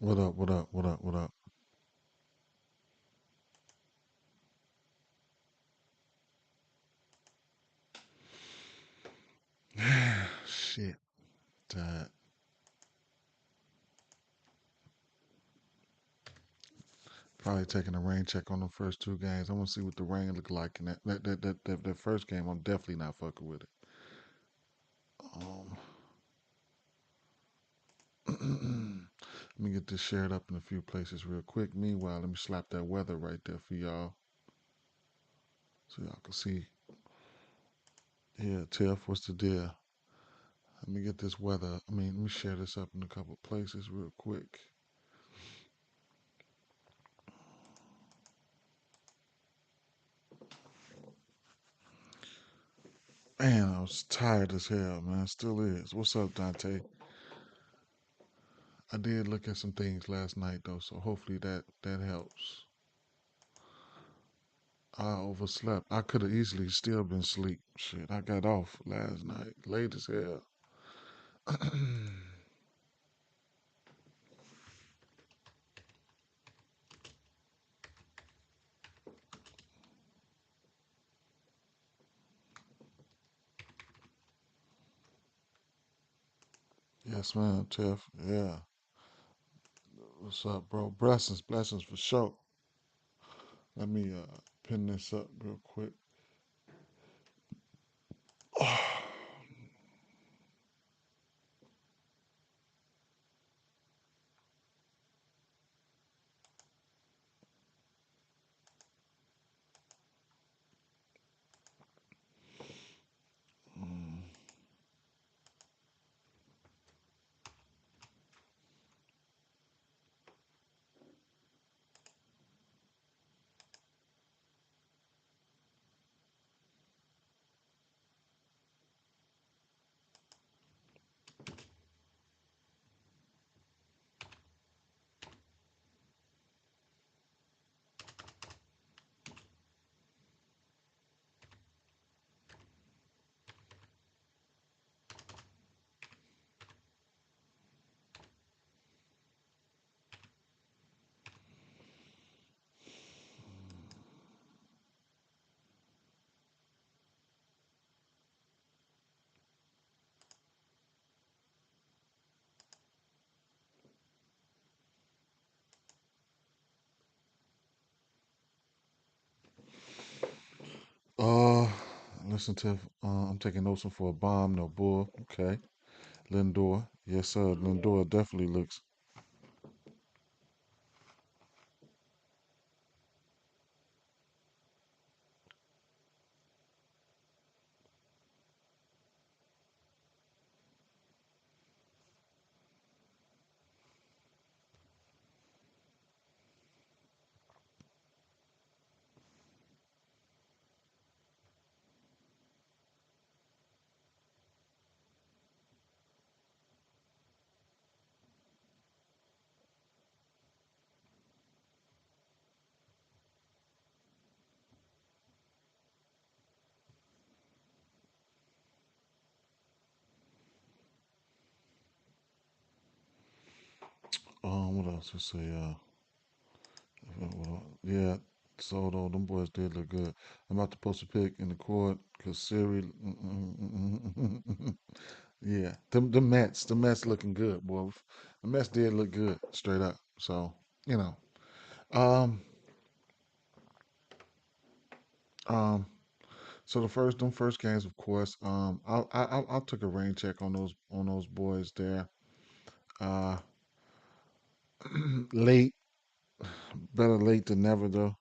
What up? What up? What up? What up? Shit. Tired. Probably taking a rain check on the first two games. I want to see what the rain look like in that first game. I'm definitely not fucking with it. Um, let me get this shared up in a few places real quick. Meanwhile, let me slap that weather right there for y'all so y'all can see. Yeah, Tiff, what's the deal? Let me get this weather. Let me share this up in a couple places real quick. Man, I was tired as hell, man. Still is. What's up, Dante? I did look at some things last night though, so hopefully that helps. I overslept. I could have easily still been asleep. Shit, I got off last night, late as hell. Yes, ma'am, Tiff. Yeah. What's up, bro? Blessings, blessings for sure. Let me pin this up real quick. uh, listen, Tiff. I'm taking notes for a bomb, no bull. Okay, Lindor. Yes, sir. Lindor definitely looks. What else? Let's say, yeah. So though, them boys did look good. I'm about to post a pic in the court because Siri. Yeah, the Mets looking good, boy. The Mets did look good, straight up. So you know, um, um. So them first games, of course. I took a rain check on those boys there. Uh, late, better late than never though.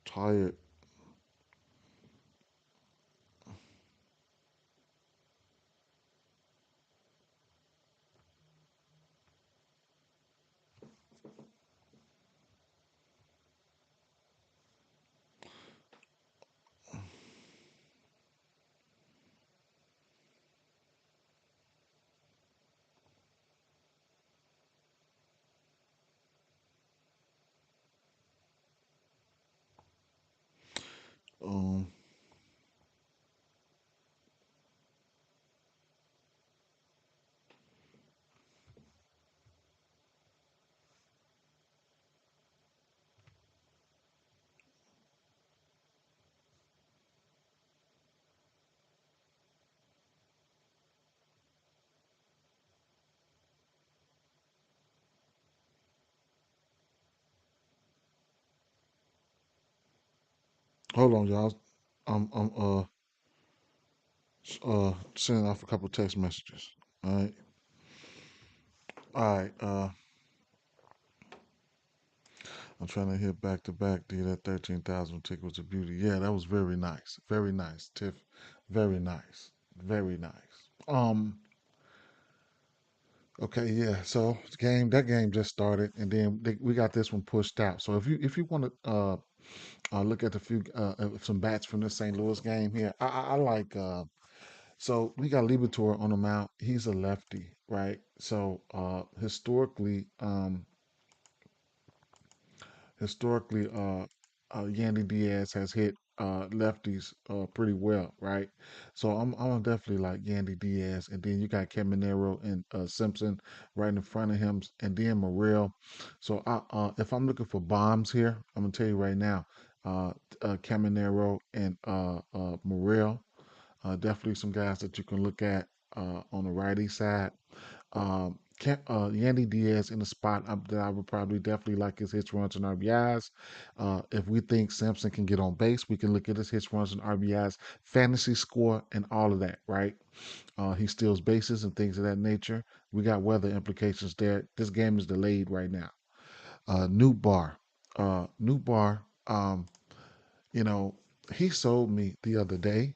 Tired. Hold on, y'all. I'm sending off a couple text messages. All right. All right. I'm trying to hit back to back. Did that 13,000 ticket was a beauty. Yeah, that was very nice. Very nice, Tiff. Very nice. Very nice. Okay, yeah. So that game just started, and then we got this one pushed out. So if you want to look at the few some bats from this St. Louis game here, I like. So we got Libertor on the mount. He's a lefty, right? So historically, Yandy Diaz has hit lefties pretty well, right? So I'm definitely like Yandy Diaz, and then you got Caminero and Simpson right in front of him, and then Morel. So if I'm looking for bombs here, I'm gonna tell you right now, uh, Caminero and Morel, definitely some guys that you can look at on the righty side. Yandy Diaz in the spot that I would probably definitely like his hits, runs, and RBIs. If we think Simpson can get on base, we can look at his hits, runs, and RBIs, fantasy score, and all of that, right? He steals bases and things of that nature. We got weather implications there. This game is delayed right now. New bar. New bar. You know, he sold me the other day.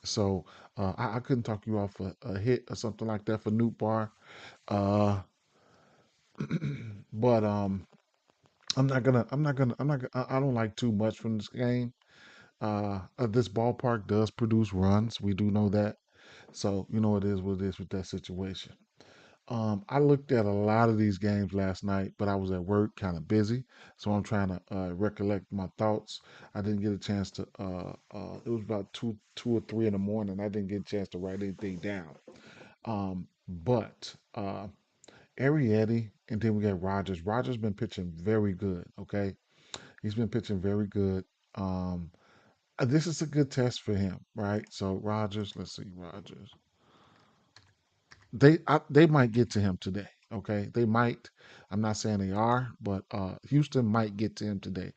So I couldn't talk you off a hit or something like that for New Bar. Uh, but I don't like too much from this game. This ballpark does produce runs. We do know that. So you know it is what it is with that situation. I looked at a lot of these games last night, but I was at work, kind of busy, so I'm trying to recollect my thoughts. I didn't get a chance to. It was about two or three in the morning. I didn't get a chance to write anything down. But Arrieta, and then we got Rogers. Rogers been pitching very good. Okay, he's been pitching very good. Um, this is a good test for him, right? So Rogers, let's see, Rogers. They might get to him today. Okay, they might. I'm not saying they are, but Houston might get to him today.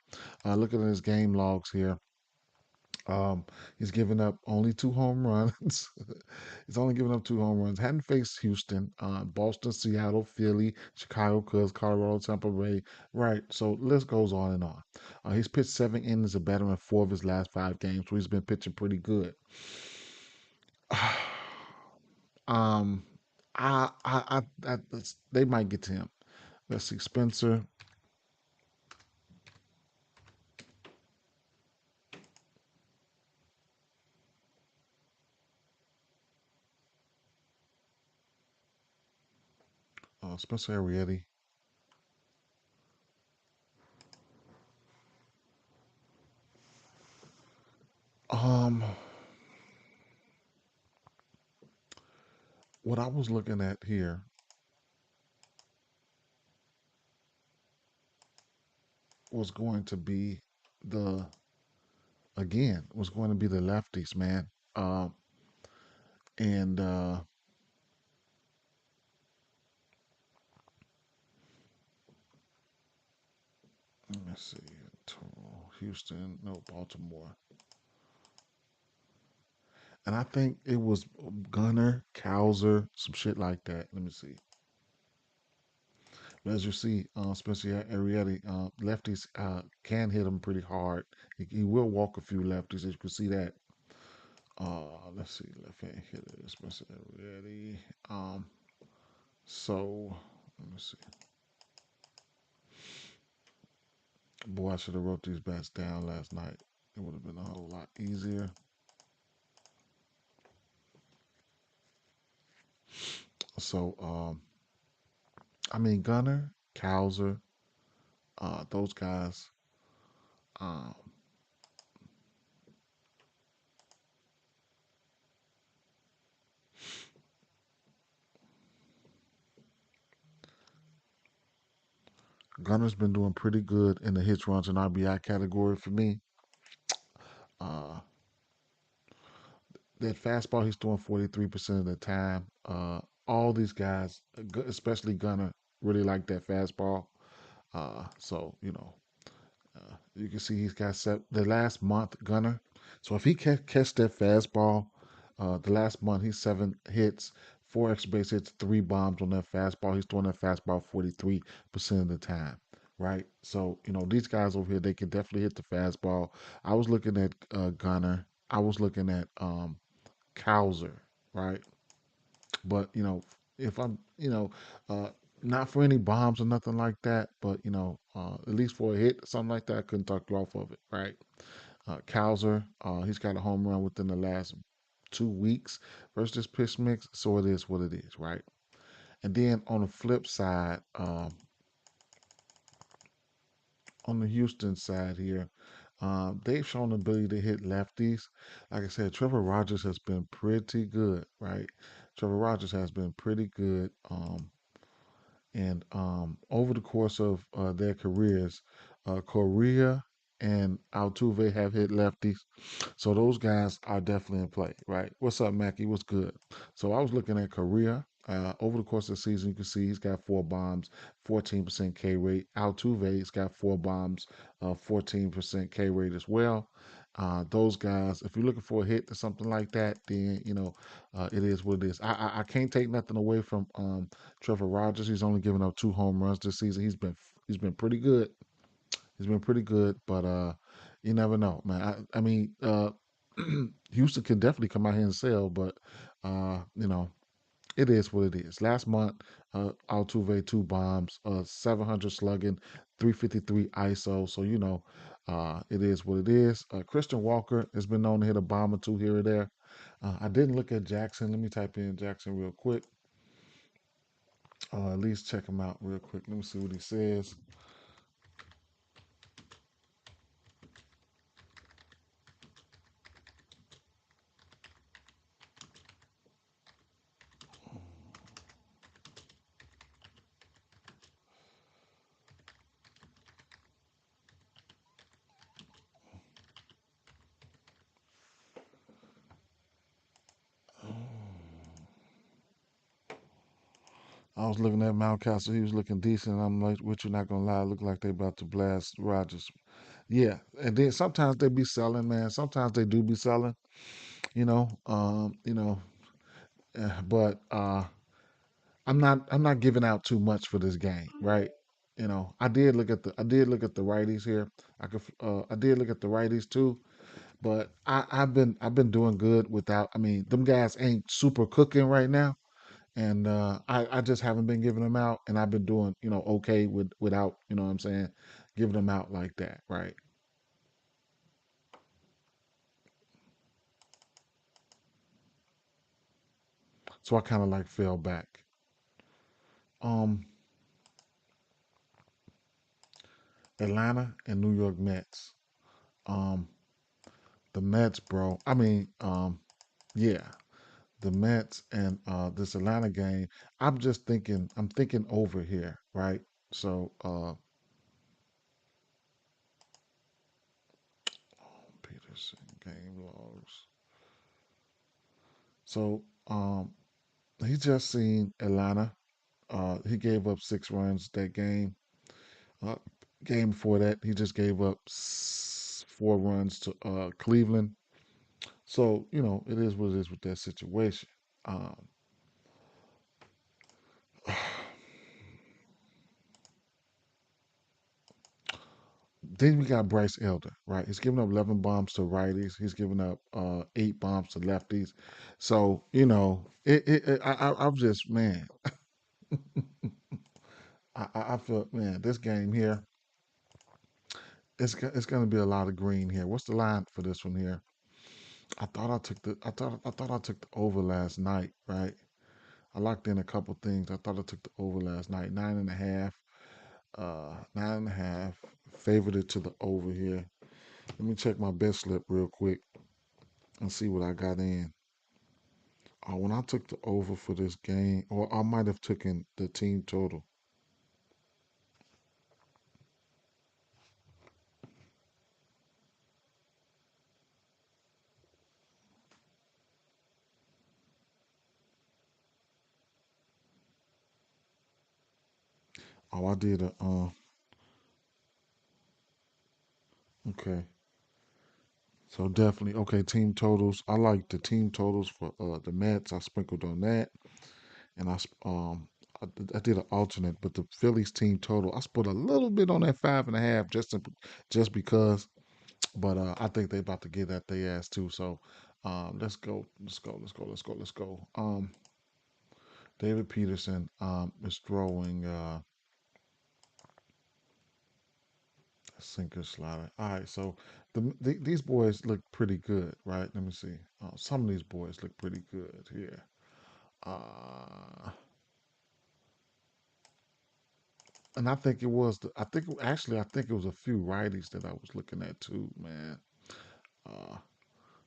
Looking at his game logs here, um, he's given up only 2 home runs. He's only given up 2 home runs. Hadn't faced Houston, Boston, Seattle, Philly, Chicago, Cubs, Colorado, Tampa Bay. Right. So list goes on and on. He's pitched 7 innings of batting in 4 of his last 5 games, so he's been pitching pretty good. um, they might get to him. Let's see, Spencer. Spencer Arrieta. Um, what I was looking at here was going to be the was going to be the lefties, man. Um, and let me see, Houston, no, Baltimore, and I think it was Gunner, Cowser, some shit like that. Let me see. But as you see, Spencer Arrieta, lefties can hit him pretty hard. He will walk a few lefties, as you can see that. Let's see, left hand hitter, Spencer Arrieta. So let me see. Boy, I should have wrote these bats down last night. It would have been a whole lot easier. So, I mean, Gunner, Cowser, those guys. Um, Gunner's been doing pretty good in the hits, runs, and RBI category for me. Uh, that fastball he's throwing 43% of the time. All these guys, especially Gunner, really like that fastball. So you know, You can see he's got the last month gunner. So if he can catch that fastball, the last month he's 7 hits, 4 extra base hits, 3 bombs on that fastball. He's throwing that fastball 43% of the time, right? So these guys over here they can definitely hit the fastball. I was looking at Gunner. I was looking at Cowser, right? But if I'm uh, not for any bombs or nothing like that, but at least for a hit, something like that, I couldn't talk you off of it, right? Cowser, he's got a home run within the last 2 weeks versus this pitch mix, so it is what it is, right? And then on the flip side, on the Houston side here, they've shown the ability to hit lefties. Like I said, Trevor Rogers has been pretty good, right? Trevor Rogers has been pretty good. And over the course of their careers, Correa and Altuve have hit lefties. So those guys are definitely in play, right? What's up, Mackie? What's good? So I was looking at Correa. Over the course of the season, you can see he's got 4 bombs, 14% K rate. Altuve's got 4 bombs, 14% K rate as well. Those guys, if you're looking for a hit or something like that, then it is what it is. I can't take nothing away from Trevor Rogers. He's only given up 2 home runs this season. He's been pretty good. He's been pretty good, but you never know, man. I mean, Houston can definitely come out here and sell, but you know, it is what it is. Last month, Altuve 2 bombs, 700 slugging, 353 ISO. So it is what it is. Christian Walker has been known to hit a bomb or two here or there. I didn't look at Jackson. Let me type in Jackson real quick. At least check him out real quick. Let me see what he says. I was looking at Mountcastle. He was looking decent. I'm like, what you not gonna lie, look like they about to blast Rogers. Yeah, and then sometimes they be selling, man. Sometimes they do be selling, you know. But I'm not giving out too much for this game, right? I did look at the righties here. I did look at the righties too, but I've been doing good without. I mean, them guys ain't super cooking right now, and I just haven't been giving them out, and I've been doing okay without what I'm saying, giving them out like that, right? So I kind of like fell back. Um, Atlanta and New York Mets. Um, the Mets, bro. I mean, yeah, the Mets and this Atlanta game. I'm just thinking. I'm thinking over here, right? So Peterson game logs. So he just seen Atlanta. He gave up 6 runs that game. Uh, Game before that, he just gave up 4 runs to Cleveland. So it is what it is with that situation. Um, then we got Bryce Elder, right? He's giving up 11 bombs to righties. He's giving up 8 bombs to lefties. So I'm just man. I feel man. This game here, it's going to be a lot of green here. What's the line for this one here? I thought I took the over last night, right? I locked in a couple things. I thought I took the over last night. 9.5. 9.5. Favored it to the over here. Let me check my bet slip real quick and see what I got in. When I took the over for this game, or I might have taken the team total. I did a Okay. So definitely okay. Team totals. I like the team totals for the Mets. I sprinkled on that, and I did an alternate, but the Phillies team total. I put a little bit on that 5.5 just because. But I think they about to get that they ass too. So let's go. Let's go. Let's go. Let's go. Let's go. David Peterson is throwing sinker slider. All right, so these boys look pretty good, right? Let me see. Some of these boys look pretty good here. Uh, and I think it was I think actually I think it was a few righties that I was looking at too, man. Uh,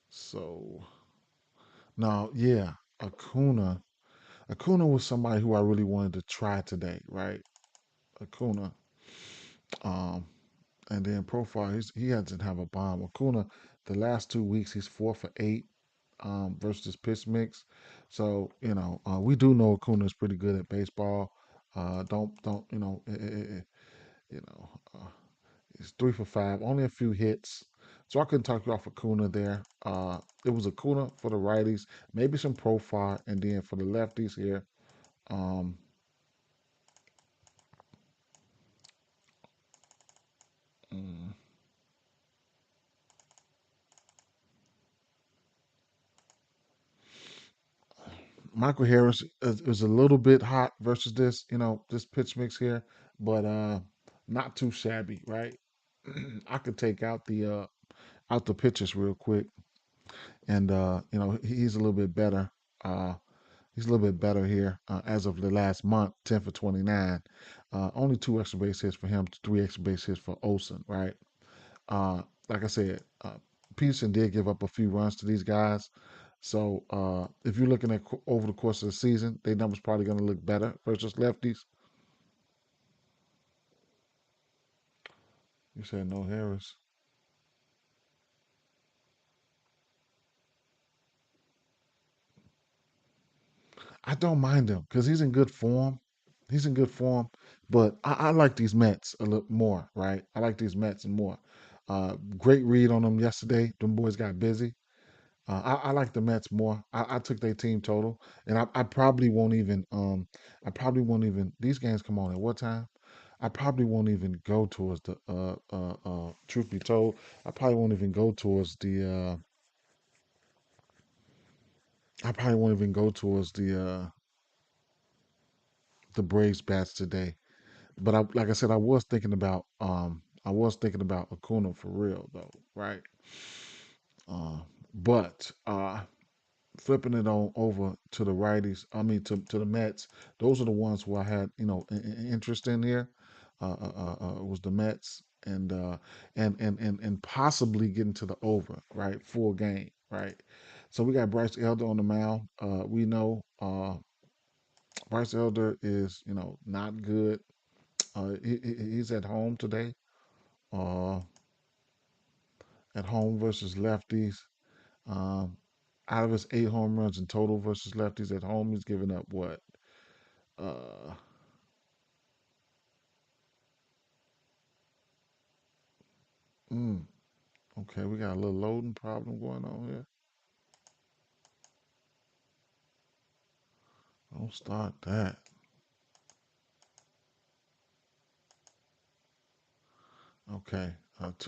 so now, yeah, Acuna. Acuna was somebody who I really wanted to try today, right? Acuna. Um, and then profile, he hasn't have a bomb. Acuna, the last 2 weeks, he's 4 for 8 versus pitch mix. So we do know Acuna is pretty good at baseball. Don't you know, uh, he's 3 for 5, only a few hits. So I couldn't talk you off Acuna there. It was Acuna for the righties, maybe some profile, and then for the lefties here, um, mm, Michael Harris is a little bit hot versus this pitch mix here, but not too shabby, right? I could take out the pitches real quick, and he's a little bit better. Uh, he's a little bit better here as of the last month, 10 for 29. Only 2 extra base hits for him, 3 extra base hits for Olsen, right? Like I said, Peterson did give up a few runs to these guys. So if you're looking at over the course of the season, their numbers probably going to look better versus lefties. You said no Harris. I don't mind him because he's in good form. He's in good form, but I like these Mets a little more, right? I like these Mets more. Great read on them yesterday. Them boys got busy. I like the Mets more. I took their team total, and I probably won't even. I probably won't even. These games come on at what time? I probably won't even go towards the. Truth be told, I probably won't even go towards the. I probably won't even go towards the Braves bats today. But like I said, I was thinking about. I was thinking about Acuna for real though, right? But flipping it on over to the righties, I mean to the Mets. Those are the ones who I had interest in here. Was the Mets and possibly getting to the over, right? Full game, right? So we got Bryce Elder on the mound. We know Bryce Elder is not good. He's at home today. Uh, at home versus lefties. Um, Out of his 8 home runs in total versus lefties at home, he's given up what? Uh, mm, okay, we got a little loading problem going on here. Don't start that. Okay.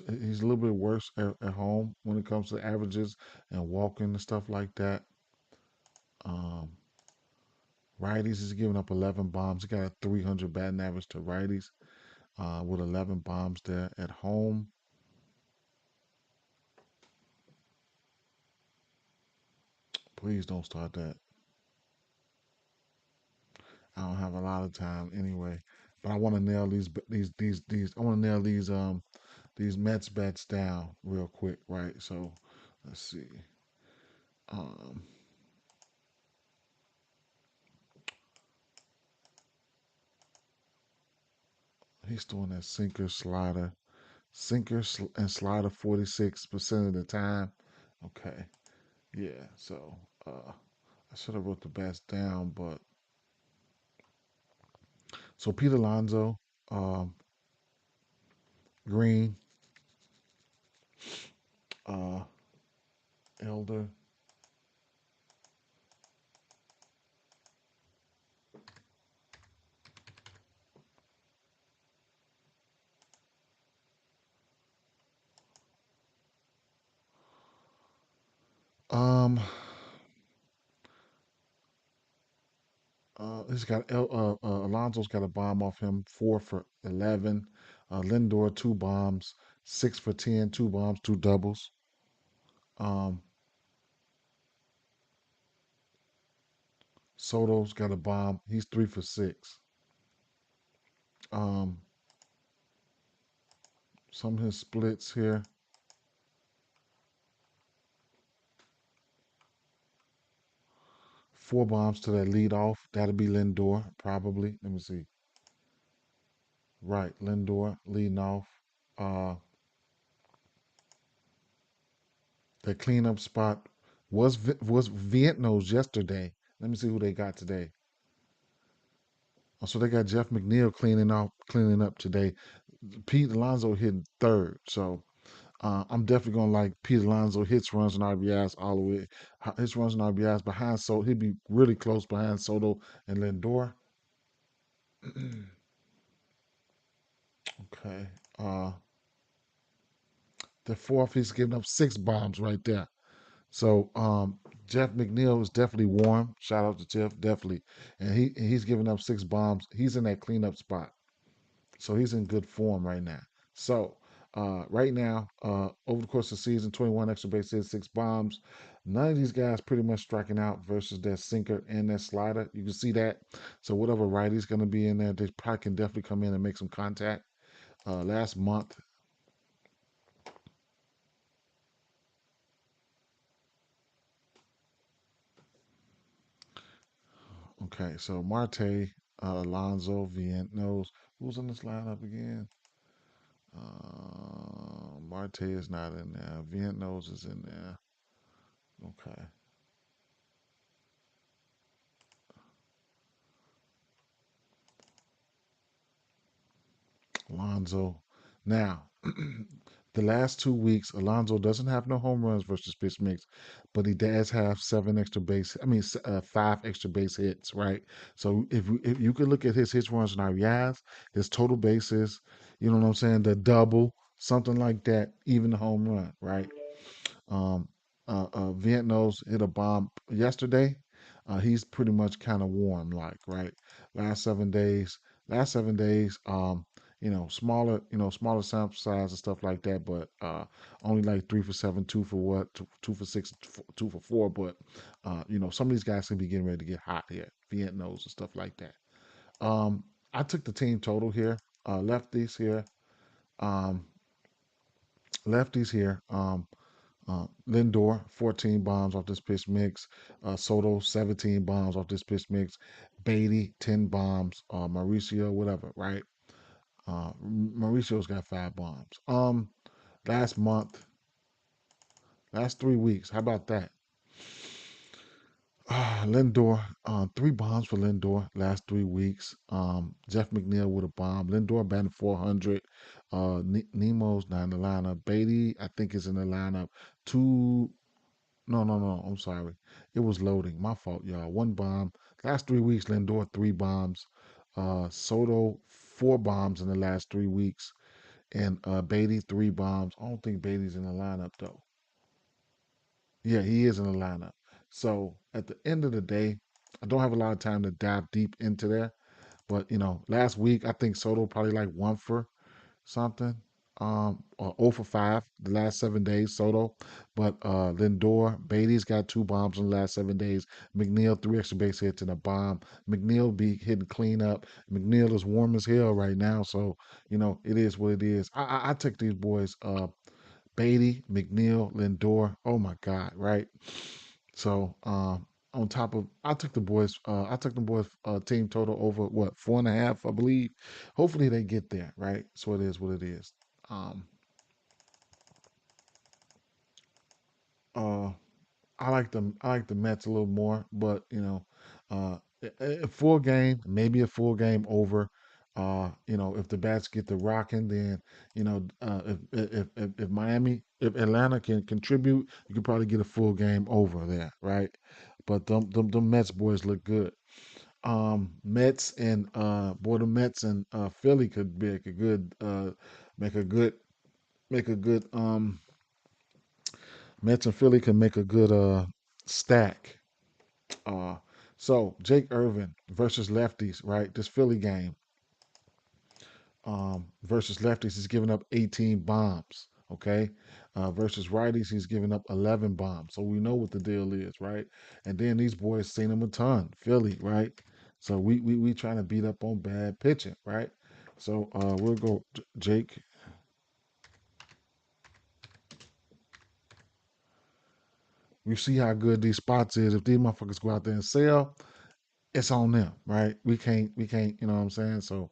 He's a little bit worse at home when it comes to averages and walking and stuff like that. Um, Righties is giving up 11 bombs. He got a 300 batting average to righties with 11 bombs there at home. Please don't start that. I don't have a lot of time anyway, but I want to nail these. I want to nail these Mets bets down real quick, right? So let's see. Um, he's doing that and slider 46% of the time. Okay, yeah. So I should have wrote the bets down, but so Pete Alonso, um, Green, Uh, Elder. Um, he's got Alonso's got a bomb off him, 4 for 11. Lindor 2 bombs, 6 for 10, 2 bombs, two doubles. Um, Soto's got a bomb. He's 3 for 6. Um, some of his splits here. 4 bombs to that lead off. That'll be Lindor, probably. Let me see. Right, Lindor leading off. Uh, the cleanup spot was Vietno's yesterday. Let me see who they got today. So they got Jeff McNeil cleaning up today. Pete Alonso hitting third. So I'm definitely gonna like Pete Alonso hits, runs, and RBIs all the way. Hits, runs, and RBIs behind Soto. He'd be really close behind Soto and Lindor. Okay. The fourth, he's giving up 6 bombs right there. So Jeff McNeil is definitely warm. Shout out to Jeff, definitely, and he's giving up 6 bombs. He's in that cleanup spot, so he's in good form right now. So right now, over the course of the season, 21 extra base hits, 6 bombs. None of these guys pretty much striking out versus their sinker and their slider. You can see that. So whatever righty's going to be in there, they probably can definitely come in and make some contact. Last month, okay, so Marte, Alonso, Vientos. Who's in this lineup again? Marte is not in there. Vientos is in there. Okay. Alonso. Now, the last 2 weeks, Alonso doesn't have no home runs versus pitch mix, but he does have 5 extra base hits, right? So if you could look at his hits, runs, and RBIs, his total bases, you know what I'm saying, the double, something like that, even the home run, right? Um, Vietnam's hit a bomb yesterday. He's pretty much kind of warm, like right. Last 7 days, last 7 days, smaller sample size and stuff like that, but only like 3 for 7, 2 for 2 for 6, 2 for 4. But some of these guys can be getting ready to get hot here, Vietnam's and stuff like that. I took the team total here, lefties here, um, lefties here. Lindor, 14 bombs off this pitch mix. Soto, 17 bombs off this pitch mix. Beatty, 10 bombs. Mauricio, whatever, right? Mauricio's got 5 bombs. Last month, last 3 weeks, how about that? Lindor, 3 bombs for Lindor last 3 weeks. Jeff McNeil with a bomb. Lindor batting 400. Nemo's not in the lineup. Beatty, I think, is in the lineup. Two No, no, no. I'm sorry. It was loading. My fault, y'all. 1 bomb. Last 3 weeks, Lindor 3 bombs. Soto 4 bombs in the last 3 weeks, and Beatty 3 bombs. I don't think Beatty's in the lineup though. Yeah, he is in the lineup. So at the end of the day, I don't have a lot of time to dive deep into that. But last week I think Soto probably like 1 for something. Or 0 for 5 the last 7 days, Soto. But Lindor, Beatty's got 2 bombs in the last 7 days. McNeil, 3 extra base hits and a bomb. McNeil be hitting cleanup. McNeil is warm as hell right now. So, it is what it is. I took these boys, Beatty, McNeil, Lindor. Oh my God, right? So, on top of, I took the boys team total over what, 4.5, I believe. Hopefully they get there, right? So it is what it is. Um, uh, I like the Mets a little more, but a full game, maybe a full game over. If the bats get the rocking, then if Miami, if Atlanta can contribute, you can probably get a full game over there, right? But them Mets boys look good. Mets and boy, the Mets and Philly could make a good make a good make a good Mets and Philly can make a good stack. Uh, so Jake Irvin versus lefties, right? This Philly game versus lefties, he's giving up 18 bombs. Okay, versus righties, he's giving up 11 bombs. So we know what the deal is, right? And then these boys seen him a ton, Philly, right? So we trying to beat up on bad pitching, right? So we'll go Jake. You see how good these spots is. If these motherfuckers go out there and sell, it's on them, right? We can't, you know what I'm saying? So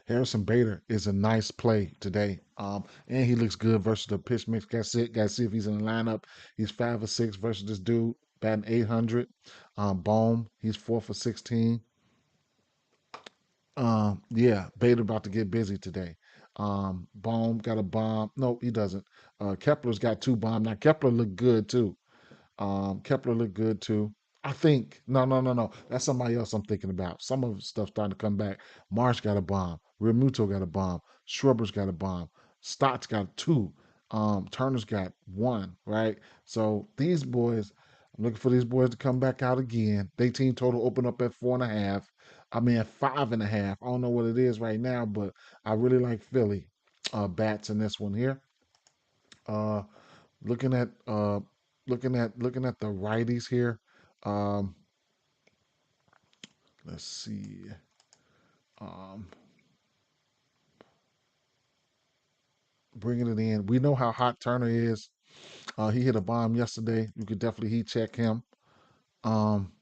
Harrison Bader is a nice play today. And he looks good versus the pitch mix. Got to see if he's in the lineup. He's 5 for 6 versus this dude batting 800. Bohm, he's 4 for 16. Yeah, Bader about to get busy today. Bohm got a bomb. No, he doesn't. Kepler's got 2 bombs. Now Kepler looked good too. Kepler looked good too. I think no. That's somebody else I'm thinking about. Some of the stuff starting to come back. Marsh got a bomb. Realmuto got a bomb. Schwarber's got a bomb. Stott's got 2. Turner's got 1. Right. So these boys, I'm looking for these boys to come back out again. They team total open up at 4.5. I mean at 5.5. I don't know what it is right now, but I really like Philly bats in this one here. Uh, looking at looking at the righties here. Um, let's see. Um, Bringing it in. We know how hot Turner is. He hit a bomb yesterday. You could definitely heat check him. Um,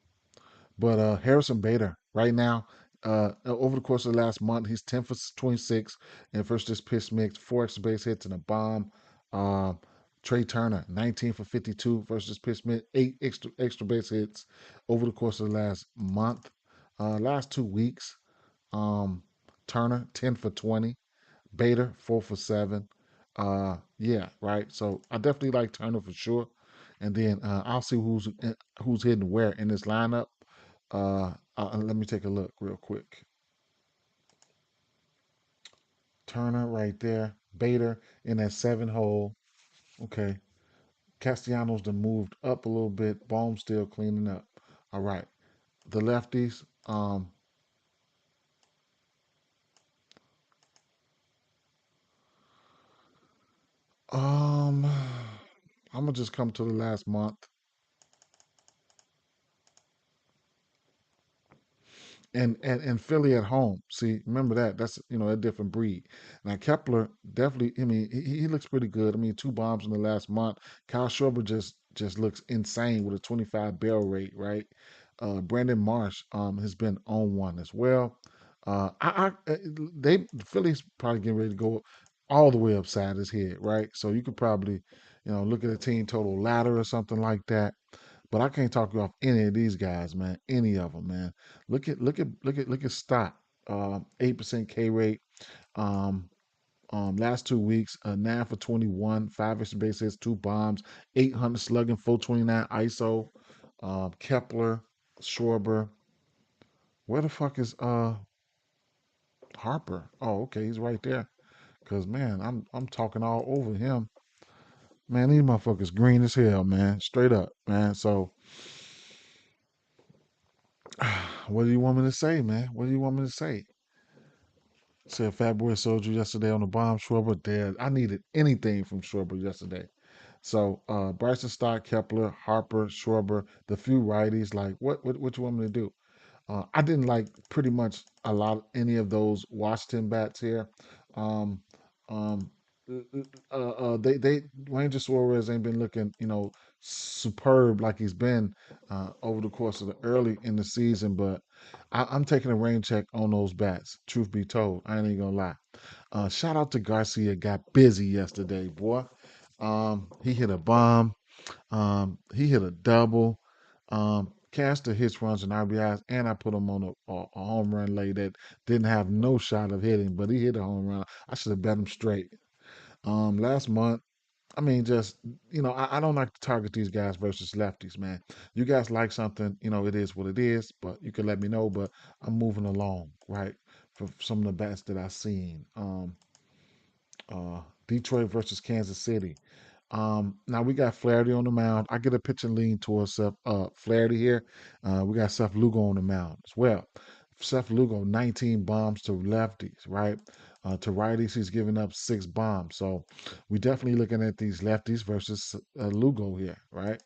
but Harrison Bader right now, over the course of the last month, he's 10 for 26 and first this pitch mix, 4 extra base hits and a bomb. Um, Trey Turner, 19 for 52 versus pitch mix, 8 extra base hits over the course of the last month. Last 2 weeks, um, Turner, 10 for 20. Bader, 4 for 7. Yeah, right. So I definitely like Turner for sure. And then I'll see who's hitting where in this lineup. Let me take a look real quick. Turner right there. Bader in that 7 hole. Okay. Castellanos done moved up a little bit. Bohm still cleaning up. All right. The lefties. Um, I'm gonna just come to the last month. And Philly at home. See, remember that. That's a different breed. Now Kepler definitely. I mean, he looks pretty good. I mean, 2 bombs in the last month. Kyle Schwarber just looks insane with a 25 barrel rate, right? Brandon Marsh has been on one as well. They Philly's probably getting ready to go all the way upside his head, right? So you could probably look at a team total ladder or something like that. But I can't talk you off any of these guys, man. Any of them, man. Look at Stott. 8% K rate. Um, last 2 weeks, 9 for 21, 5 extra base hits, 2 bombs, 800 slugging, 429 ISO. Kepler, Schwarber. Where the fuck is Harper? Oh, okay, he's right there. Cause man, I'm talking all over him. Man, these motherfuckers green as hell, man. Straight up, man. So what do you want me to say, man? What do you want me to say? Said Fat Boy Soldier yesterday on the bomb. Schwarber dead. I needed anything from Schwarber yesterday. So Bryson Stott, Kepler, Harper, Schwarber, the few righties. Like what you want me to do? I didn't like pretty much a lot any of those Washington bats here. Um, um, they Ranger Suarez ain't been looking superb like he's been over the course of the early in the season, but I'm taking a rain check on those bats. Truth be told, I ain't even gonna lie. Shout out to Garcia, got busy yesterday, boy. He hit a bomb. He hit a double. cashed the hits, runs, and RBIs, and I put him on a home run lay that didn't have no shot of hitting, but he hit a home run. I should have bet him straight. Last month, I mean, just I don't like to target these guys versus lefties, man. You guys like something, it is what it is, but you can let me know. But I'm moving along, right? For some of the bats that I've seen. Detroit versus Kansas City. Now we got Flaherty on the mound. I get a pitch and lean towards Flaherty here. We got Seth Lugo on the mound as well. Seth Lugo, 19 bombs to lefties, right? To righties, he's giving up 6 bombs. So we definitely looking at these lefties versus Lugo here, right?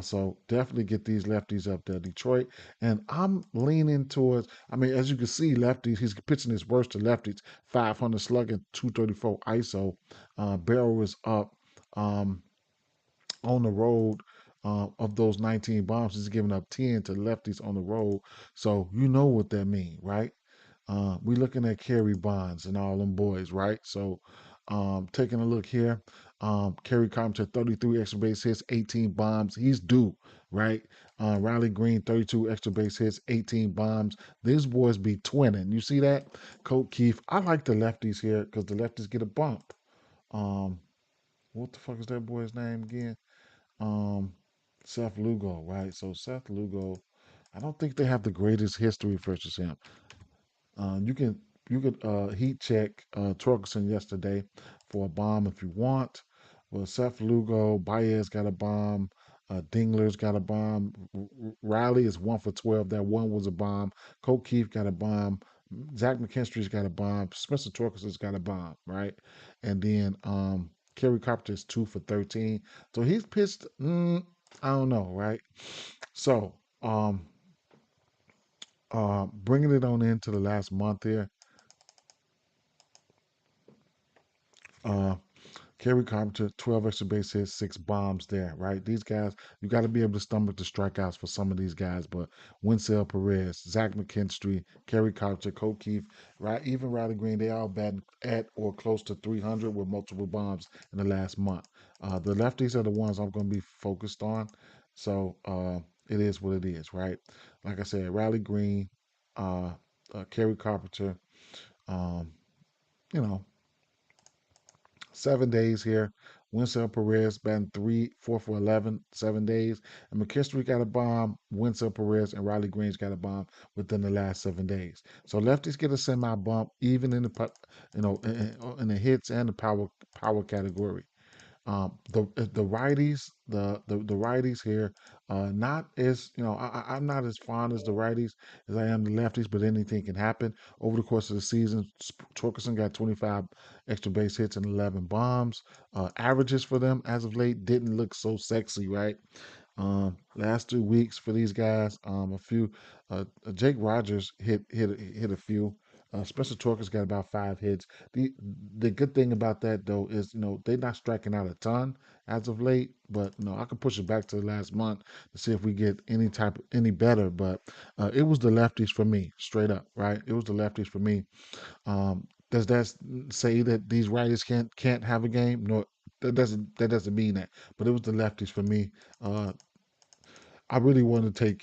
So definitely get these lefties up there, Detroit. And I'm leaning towards, I mean, as you can see, lefties, he's pitching his worst to lefties, 500 slugging, 234 ISO. Barrel is up um, on the road. Of those 19 bombs, he's giving up 10 to lefties on the road. So you know what that means, right? We looking at Kerry Bonds and all them boys, right? So taking a look here, Kerry Carpenter, 33 extra base hits, 18 bombs. He's due, right? Riley Green, 32 extra base hits, 18 bombs. These boys be twinning. You see that? Colt Keith. I like the lefties here because the lefties get a bump. Um, what the fuck is that boy's name again? Um, Seth Lugo, right? So Seth Lugo, I don't think they have the greatest history versus him. You can heat check Torkelson yesterday for a bomb if you want. Well, Seth Lugo, Baez got a bomb. Dingler's got a bomb. Riley is 1 for 12. That one was a bomb. Colt Keith got a bomb. Zach McKinstry's got a bomb. Spencer Torkelson's got a bomb, right? And then Kerry Carpenter is 2 for 13. So he's pitched. I don't know, right? So bringing it on into the last month here. Uh, Kerry Carpenter, 12 extra base hits, 6 bombs there, right? These guys, you got to be able to stomach the strikeouts for some of these guys. But Winsell Perez, Zach McKinstry, Kerry Carpenter, Colt Keith, right? Even Riley Green, they all batting at or close to 300 with multiple bombs in the last month. The lefties are the ones I'm going to be focused on. So it is what it is, right? Like I said, Riley Green, uh, Kerry Carpenter, um, you know, 7 days here. Winsell Perez batting 4 for 11, 7 days. And McKinstry got a bomb. Winsell Perez and Riley Green's got a bomb within the last 7 days. So lefties get a semi bump, even in the in the hits and the power category. The righties, the righties here, not as I'm not as fond as the righties as I am the lefties, but anything can happen over the course of the season. Torkelson got 25 extra base hits and 11 bombs. Averages for them as of late didn't look so sexy, right? Last 2 weeks for these guys, a few. Jake Rogers hit a few. Spencer Torker's got about 5 hits. The good thing about that though is they're not striking out a ton as of late, but I can push it back to the last month to see if we get any better. But it was the lefties for me, straight up, right? It was the lefties for me. Does that say that these righties can't have a game? No, that doesn't mean that. But it was the lefties for me. I really wanted to take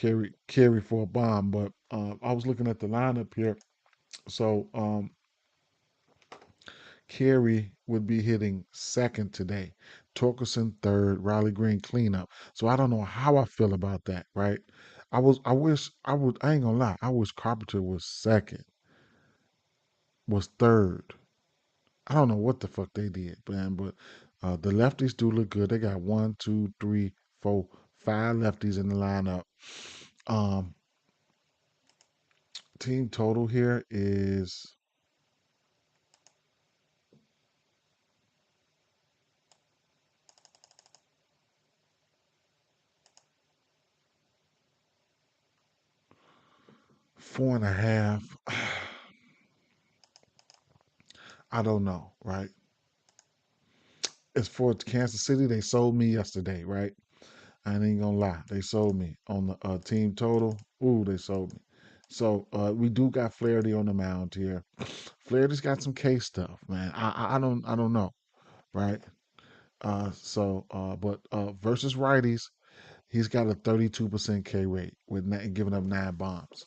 Kerry for a bomb, but I was looking at the lineup here. So Kerry would be hitting second today. Torkelson third, Riley Green cleanup. So I don't know how I feel about that, right? I ain't gonna lie, I wish Carpenter was second, was third. I don't know what the fuck they did, man, but the lefties do look good. They got 1, 2, 3, 4, 5 lefties in the lineup. Um, team total here is 4.5. I don't know, right? As for Kansas City, they sold me yesterday, right? I ain't gonna lie, they sold me on the team total. Ooh, they sold me. So we do got Flaherty on the mound here. Flaherty's got some K stuff, man. I don't know, right? But versus righties, he's got a 32% K rate with giving up 9 bombs.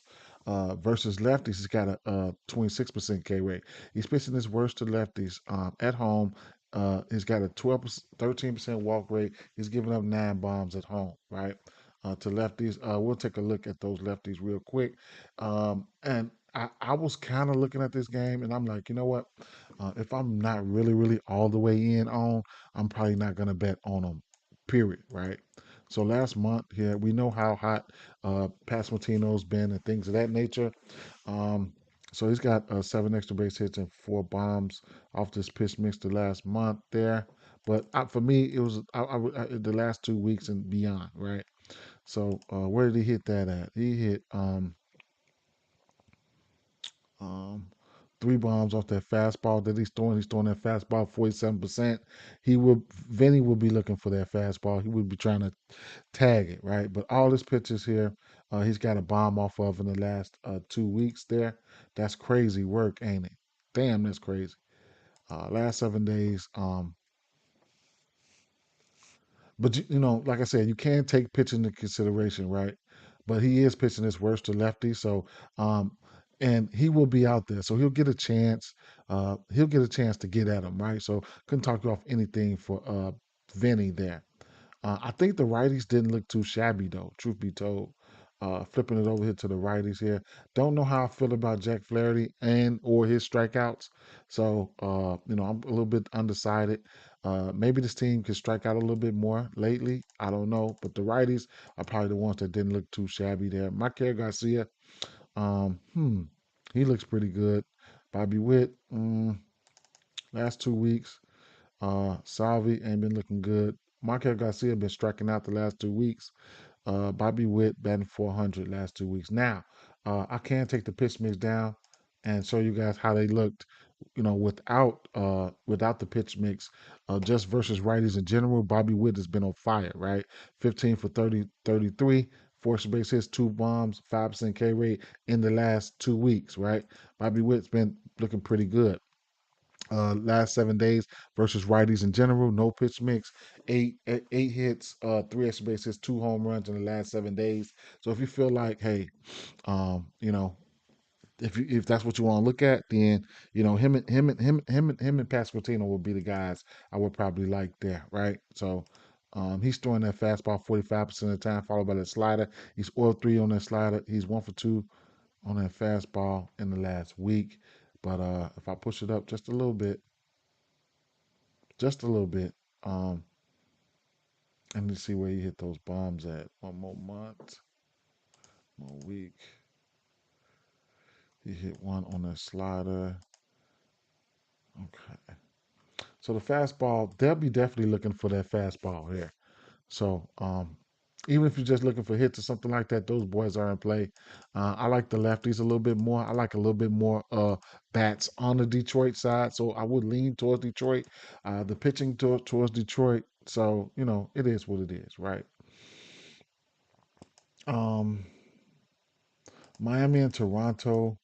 Versus lefties, he's got a 26% K rate. He's pitching his worst to lefties at home. He's got a 13% walk rate. He's giving up 9 bombs at home, right? To lefties. We'll take a look at those lefties real quick. And I was kind of looking at this game and I'm like, you know what? If I'm not really, really all the way in on, I'm probably not going to bet on them, period, right? So last month here, we know how hot Pat Martino's been and things of that nature. Um, so he's got 7 extra base hits and 4 bombs off this pitch mix the last month there. But for me, it was the last 2 weeks and beyond, right? So where did he hit that at? He hit um, 3 bombs off that fastball that he's throwing. He's throwing that fastball 47%. Vinny will be looking for that fastball. He would be trying to tag it, right? But all his pitches here, he's got a bomb off of in the last 2 weeks there. That's crazy work, ain't it? Damn, that's crazy. Last 7 days, but like I said, you can take pitching into consideration, right? But he is pitching his worst to lefty, so um, and he will be out there, so he'll get a chance. He'll get a chance to get at him, right? So couldn't talk you off anything for Vinny there. I think the righties didn't look too shabby though, truth be told. Flipping it over here to the righties here. Don't know how I feel about Jack Flaherty and or his strikeouts. So I'm a little bit undecided. Maybe this team could strike out a little bit more lately. I don't know. But the righties are probably the ones that didn't look too shabby there. Michael Garcia, um, hmm, he looks pretty good. Bobby Witt, last 2 weeks. Salvi ain't been looking good. Markel Garcia been striking out the last 2 weeks. Bobby Witt batting 400 last 2 weeks. Now, I can take the pitch mix down and show you guys how they looked, without the pitch mix, just versus righties in general. Bobby Witt has been on fire, right? 15 for 30, 33, force base hits, 2 bombs, 5% K rate in the last 2 weeks, right? Bobby Witt's been looking pretty good. Last 7 days versus righties in general. No pitch mix, eight hits, 3 extra base hits, 2 home runs in the last 7 days. So if you feel like, hey, um, you know, if that's what you want to look at, then him and Pasquantino will be the guys I would probably like there, right? So he's throwing that fastball 45% of the time, followed by that slider. He's 0-3 on that slider. He's 1 for 2 on that fastball in the last week. But if I push it up just a little bit. Um, and to see where he hit those bombs at. One more month, more week. He hit one on that slider. Okay. So the fastball, they'll be definitely looking for that fastball here. So even if you're just looking for hits or something like that, those boys are in play. I like the lefties a little bit more. I like a little bit more bats on the Detroit side. So I would lean towards Detroit. The pitching towards Detroit. So, it is what it is, right? Um, Miami and Toronto.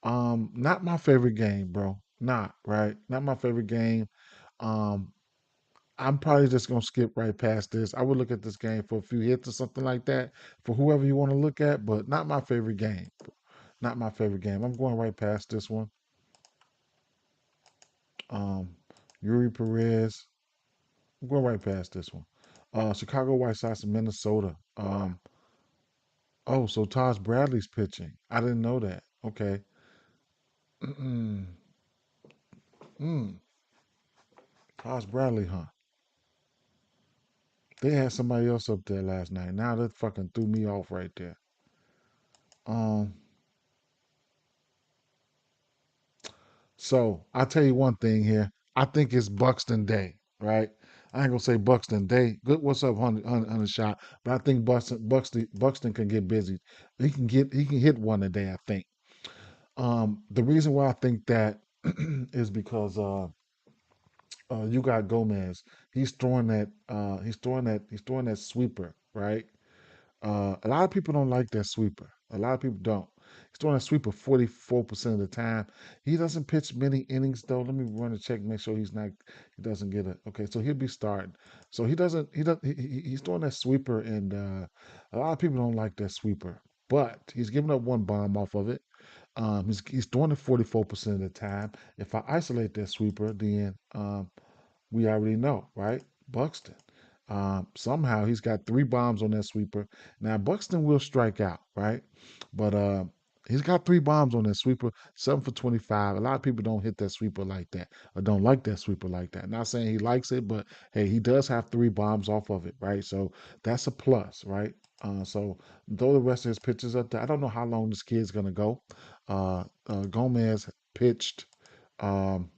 Not my favorite game, bro. Not right. Not my favorite game. Um, I'm probably just gonna skip right past this. I would look at this game for a few hits or something like that for whoever you want to look at, but not my favorite game. Not my favorite game. I'm going right past this one. Um, Yuri Perez. I'm going right past this one. Chicago White Sox and Minnesota. Oh, so Taj Bradley's pitching. I didn't know that. Okay. Mm, Taj Bradley, huh? They had somebody else up there last night. Now that fucking threw me off right there. Um, so I'll tell you one thing here. I think it's Buxton Day, right? I ain't gonna say Buxton Day. Good, what's up, hundred shot? But I think Buxton can get busy. He can hit one a day. I think. The reason why I think that is because you got Gomez. He's throwing that sweeper, right? A lot of people don't like that sweeper. A lot of people don't. He's throwing that sweeper 44% of the time. He doesn't pitch many innings though. Let me run a check, make sure he doesn't get it. Okay, so he'll be starting. So he's throwing that sweeper, and a lot of people don't like that sweeper, but he's giving up one bomb off of it. He's throwing it 44% of the time. If I isolate that sweeper, then we already know, right? Buxton. Somehow he's got three bombs on that sweeper. Now Buxton will strike out, right? But he's got three bombs on that sweeper, 7 for 25. A lot of people don't hit that sweeper like that, or don't like that sweeper like that. Not saying he likes it, but hey, he does have three bombs off of it, right? So that's a plus, right? So though the rest of his pitches up there, I don't know how long this kid's gonna go. Gomez pitched. Um,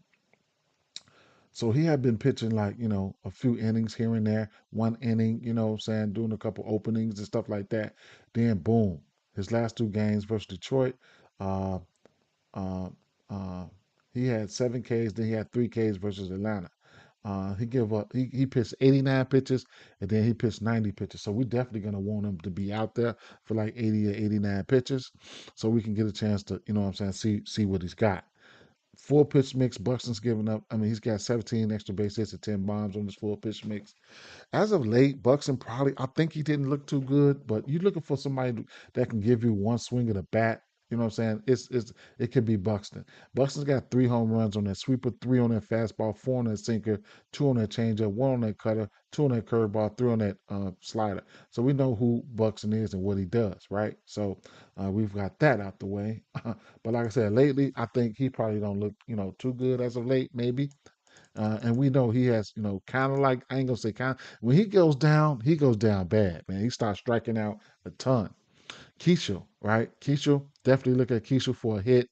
so he had been pitching like, a few innings here and there, one inning, what I'm saying, doing a couple openings and stuff like that. Then boom, his last two games versus Detroit, uh, uh, uh, he had 7 Ks, then he had 3 Ks versus Atlanta. He pitched 89 pitches and then he pitched 90 pitches. So we're definitely gonna want him to be out there for like 80 or 89 pitches so we can get a chance to, what I'm saying, see what he's got. Full pitch mix, Buxton's giving up. I mean, he's got 17 extra base hits and 10 bombs on this full pitch mix. As of late, Buxton probably, I think he didn't look too good, but you're looking for somebody that can give you one swing of the bat. You know what I'm saying? It could be Buxton. Buxton's got 3 home runs on that sweeper, 3 on that fastball, 4 on that sinker, 2 on that changeup, 1 on that cutter, 2 on that curveball, 3 on that slider. So we know who Buxton is and what he does, right? So we've got that out the way. But like I said, lately I think he probably don't look too good as of late, maybe. And we know he has, kind of like, I ain't gonna say kind. When he goes down bad, man. He starts striking out a ton. Keisha, right? Keisha, definitely look at Keisha for a hit.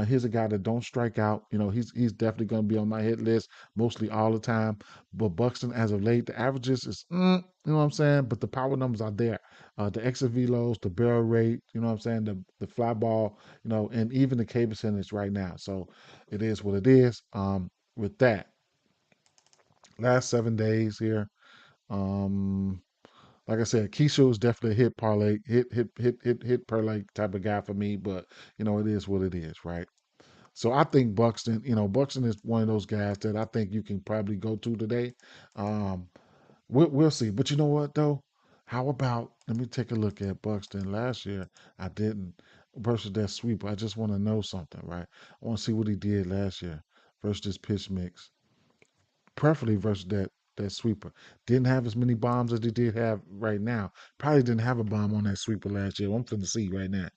Here's a guy that don't strike out. He's definitely gonna be on my hit list mostly all the time. But Buxton, as of late, the averages is, you know what I'm saying. But the power numbers are there. The exit velos, the barrel rate, you know what I'm saying. The fly ball, and even the K percentage right now. So it is what it is. With that, last 7 days here. Um, like I said, Keisha is definitely a hit parlay, hit parlay type of guy for me. But it is what it is, right? So I think Buxton, Buxton is one of those guys that I think you can probably go to today. Um, we'll see. But you know what though? How about let me take a look at Buxton last year? I didn't versus that sweep. I just want to know something, right? I want to see what he did last year versus this pitch mix, preferably versus that sweeper. Didn't have as many bombs as he did have right now. Probably didn't have a bomb on that sweeper last year. I'm finna see right now.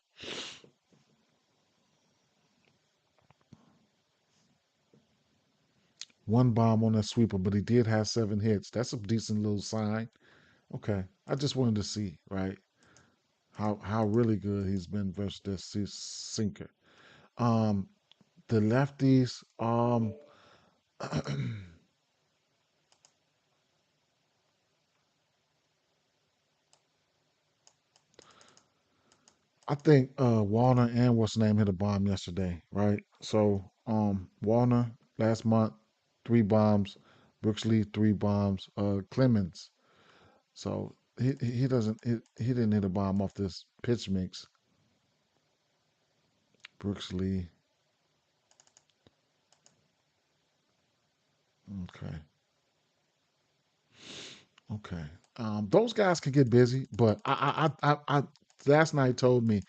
One bomb on that sweeper, but he did have 7 hits. That's a decent little sign. Okay, I just wanted to see right how really good he's been versus this sinker. Um, the lefties. I think Warner and what's the name hit a bomb yesterday, right? So Warner last month, 3 bombs, Brooksley 3 bombs, Clemens. So he doesn't he didn't hit a bomb off this pitch mix. Brooksley, okay. Okay. Those guys can get busy, but I last night told me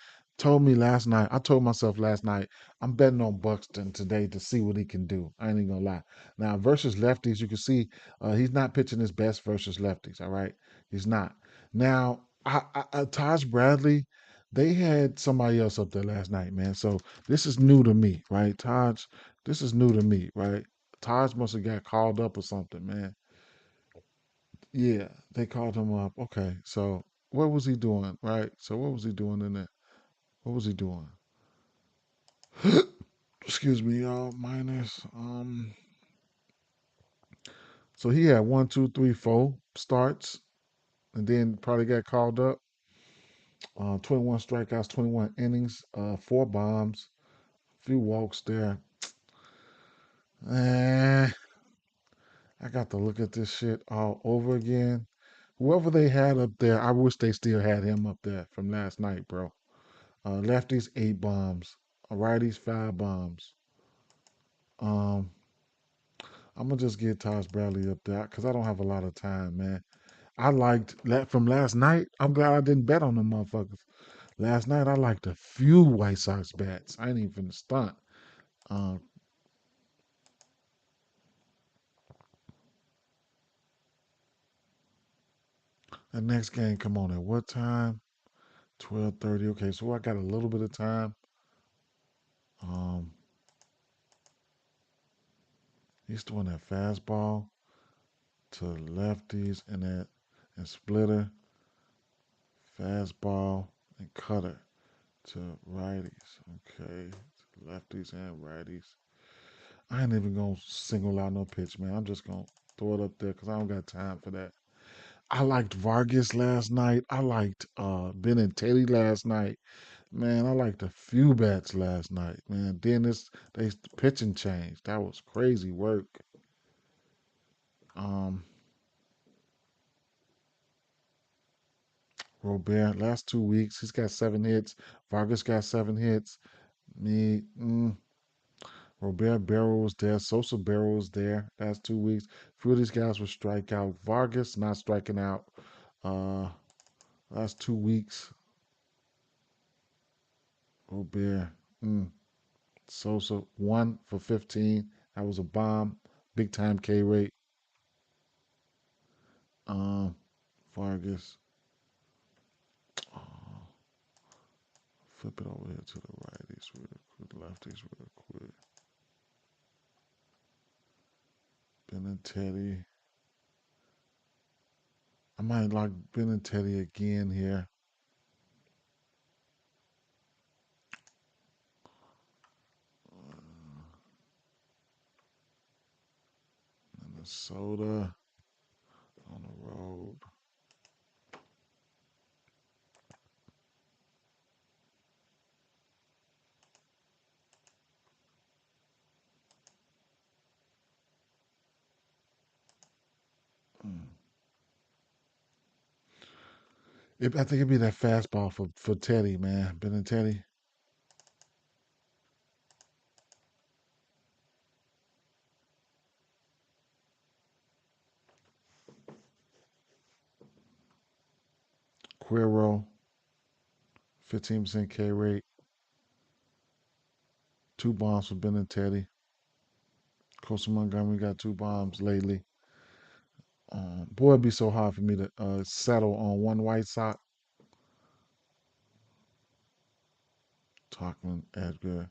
last night. I told myself last night I'm betting on Buxton today to see what he can do. I ain't even gonna lie. Now versus lefties, you can see he's not pitching his best versus lefties. All right, he's not. Now Taj Bradley, they had somebody else up there last night, man. So this is new to me, right? Taj, this is new to me, right? Taj must have got called up or something, man. Yeah, they called him up. Okay, so what was he doing? Right. So what was he doing in there? What was he doing? Excuse me, y'all. Minus. So he had 1, 2, 3, 4 starts, and then probably got called up. 21 strikeouts, 21 innings, 4 bombs, few walks there. Eh, I got to look at this shit all over again. Whoever they had up there, I wish they still had him up there from last night, bro. Lefties 8 bombs. Righties 5 bombs. Um, I'm gonna just get Taj Bradley up there because I don't have a lot of time, man. I liked that from last night. I'm glad I didn't bet on them motherfuckers. Last night I liked a few White Sox bats. I ain't even finna stunt. Um, the next game come on at what time? 12:30. Okay, so I got a little bit of time. Um, he's throwing that fastball to lefties and splitter, fastball and cutter to righties. Okay, lefties and righties. I ain't even gonna single out no pitch, man. I'm just gonna throw it up there because I don't got time for that. I liked Vargas last night. I liked Ben and Teddy last night. Man, I liked a few bats last night, man. Then they pitching changed. That was crazy work. Um, Robert, last 2 weeks, he's got 7 hits. Vargas got 7 hits. Me, Robert Barrow was there. Sosa Barrow was there. Last 2 weeks. A few of these guys were strikeout. Vargas not striking out. Uh, last 2 weeks. Robert, Sosa 1 for 15. That was a bomb. Big time K rate. Um, Vargas. Uh, flip it over here to the righties real quick, lefties real quick. Ben and Teddy. I might like Ben and Teddy again here. Minnesota on the road. Mm. I think it'd be that fastball for Teddy, man. Ben and Teddy. Quero, 15% K rate. 2 bombs for Ben and Teddy. Coastal Montgomery got 2 bombs lately. Boy, it'd be so hard for me to settle on one White Sox. Talkman, Edgar,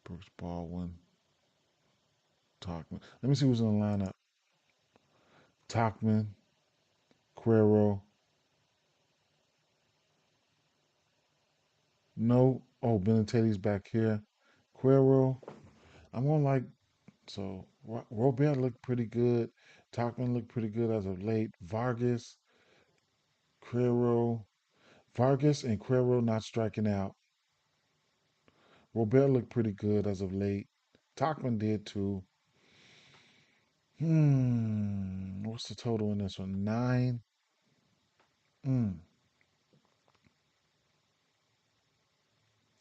Brooks Baldwin, Talkman. Let me see who's in the lineup. Talkman, Quero. No. Oh, Benitez back here. Quero. I'm gonna like so. Robert looked pretty good. Talkman looked pretty good as of late. Quero, Vargas and Quero not striking out. Robert looked pretty good as of late. Talkman did too. What's the total in this one? 9. Hmm.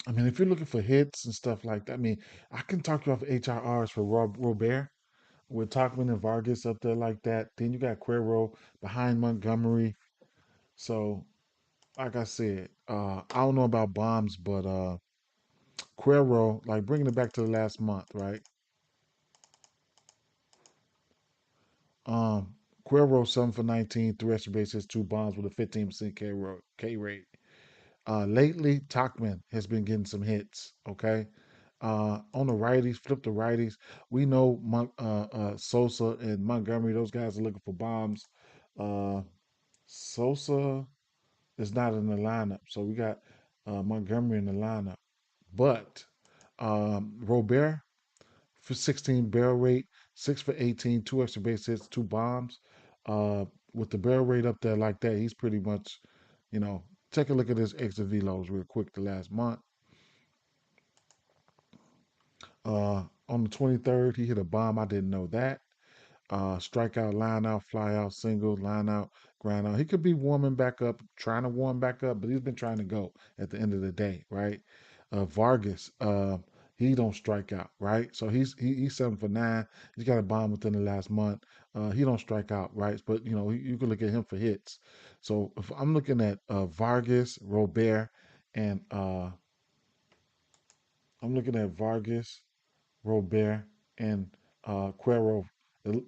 I mean, if you're looking for hits and stuff like that, I mean, I can talk you off HRRs for Robert with Talkman and Vargas up there like that. Then you got Quero behind Montgomery. So, like I said, I don't know about bombs, but Quero, like bringing it back to the last month, right? Um, Quero 7 for 19, 3 extra bases, 2 bombs with a 15% K rate. Lately, Talkman has been getting some hits. Okay, on the righties, flip the righties. We know Sosa and Montgomery; those guys are looking for bombs. Uh, Sosa is not in the lineup, so we got Montgomery in the lineup. But Robert for 16 barrel rate, 6 for 18, 2 extra base hits, 2 bombs. With the barrel rate up there like that, he's pretty much, you know, take a look at his exit velos real quick the last month. On the 23rd, he hit a bomb. I didn't know that. strikeout, line out, fly out, single, line out, ground out. He could be warming back up, trying to warm back up, but he's been trying to go at the end of the day, right? Vargas, he don't strike out, right? So he's 7 for 9. He's got a bomb within the last month. He don't strike out, right? But you can look at him for hits. So if I'm looking at Vargas, Robert, and I'm looking at Vargas, Robert, and Cuero.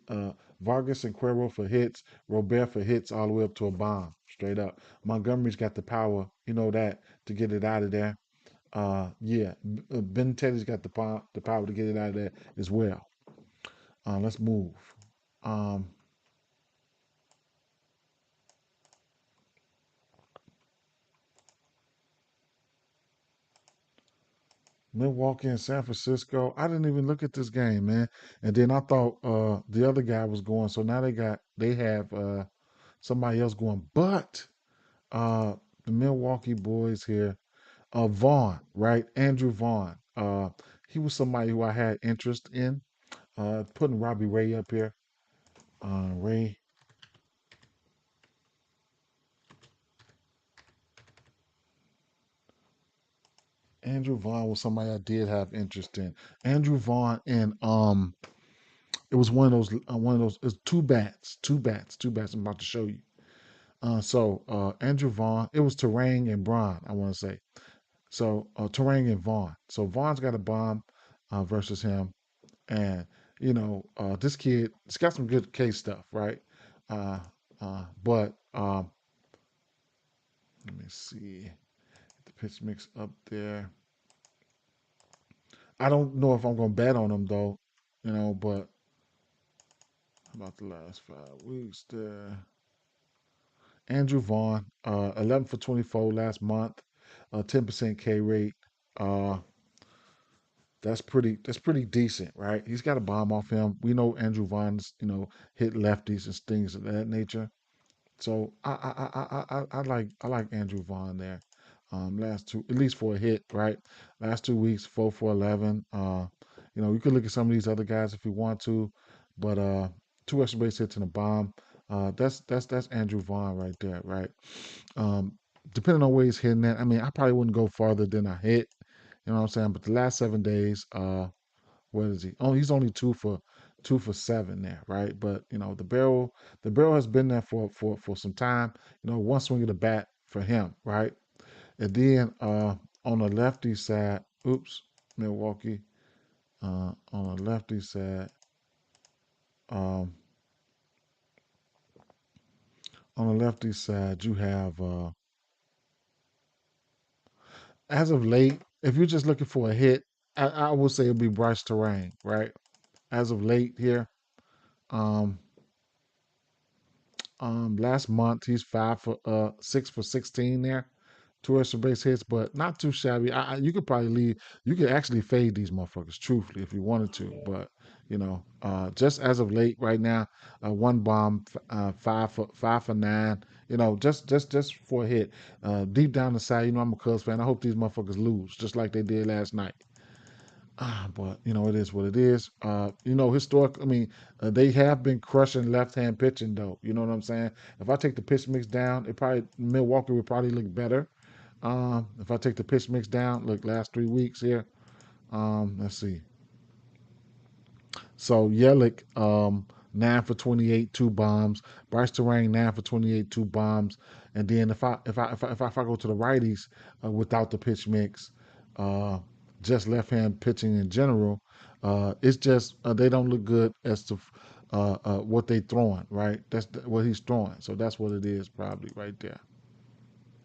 Uh, Vargas and Cuero for hits, Robert for hits all the way up to a bomb, straight up. Montgomery's got the power, you know that, to get it out of there. Yeah, Ben Teddy's got the power to get it out of there as well. Let's move. Um, Milwaukee and San Francisco. I didn't even look at this game, man. And then I thought the other guy was going. So now they have somebody else going. But uh the Milwaukee boys here, Vaughn, right? Andrew Vaughn. He was somebody who I had interest in. Putting Robbie Ray up here. Ray Andrew Vaughn was somebody I did have interest in. Andrew Vaughn and it was one of those. It's two bats. I'm about to show you. Andrew Vaughn. It was Terang and Braun. I want to say so. Terang and Vaughn. So Vaughn's got a bomb versus him, and this kid. It's got some good case stuff, right? But let me see the pitch mix up there. I don't know if I'm gonna bet on him though, but about the last 5 weeks there. Andrew Vaughn, 11 for 24 last month, 10% K rate. Uh, that's pretty decent, right? He's got a bomb off him. We know Andrew Vaughn's, hit lefties and things of that nature. So I like Andrew Vaughn there. Last two, at least for a hit, right? Last 2 weeks, 4 for 11. You could look at some of these other guys if you want to, but two extra base hits and a bomb. That's Andrew Vaughn right there, right? Um, Depending on where he's hitting at, I mean, I probably wouldn't go farther than I hit. You know what I'm saying? But the last 7 days, what is he? Oh, he's only 2 for 7 there, right? But the barrel has been there for some time. One swing of the bat for him, right? And then on the lefty side, oops, Milwaukee. On the lefty side, um, you have as of late, if you're just looking for a hit, I would say it'd be Bryce Terrain, right? As of late here, um, last month he's 6 for 16 there, two extra base hits, but not too shabby. You could probably leave. You could actually fade these motherfuckers, truthfully, if you wanted to. But just as of late, right now, one bomb, 5 for 9. Just for a hit. Deep down inside, I'm a Cubs fan. I hope these motherfuckers lose, just like they did last night. But it is what it is. Historic. I mean, they have been crushing left-hand pitching, though. You know what I'm saying? If I take the pitch mix down, Milwaukee would probably look better. If I take the pitch mix down, look, last 3 weeks here. Let's see. So Yelich, 9 for 28, two bombs. Bryce Terrain, 9 for 28, two bombs. And then if I go to the righties without the pitch mix, uh, just left hand pitching in general, it's just they don't look good as to what they throwing. Right, that's what he's throwing. So that's what it is probably right there.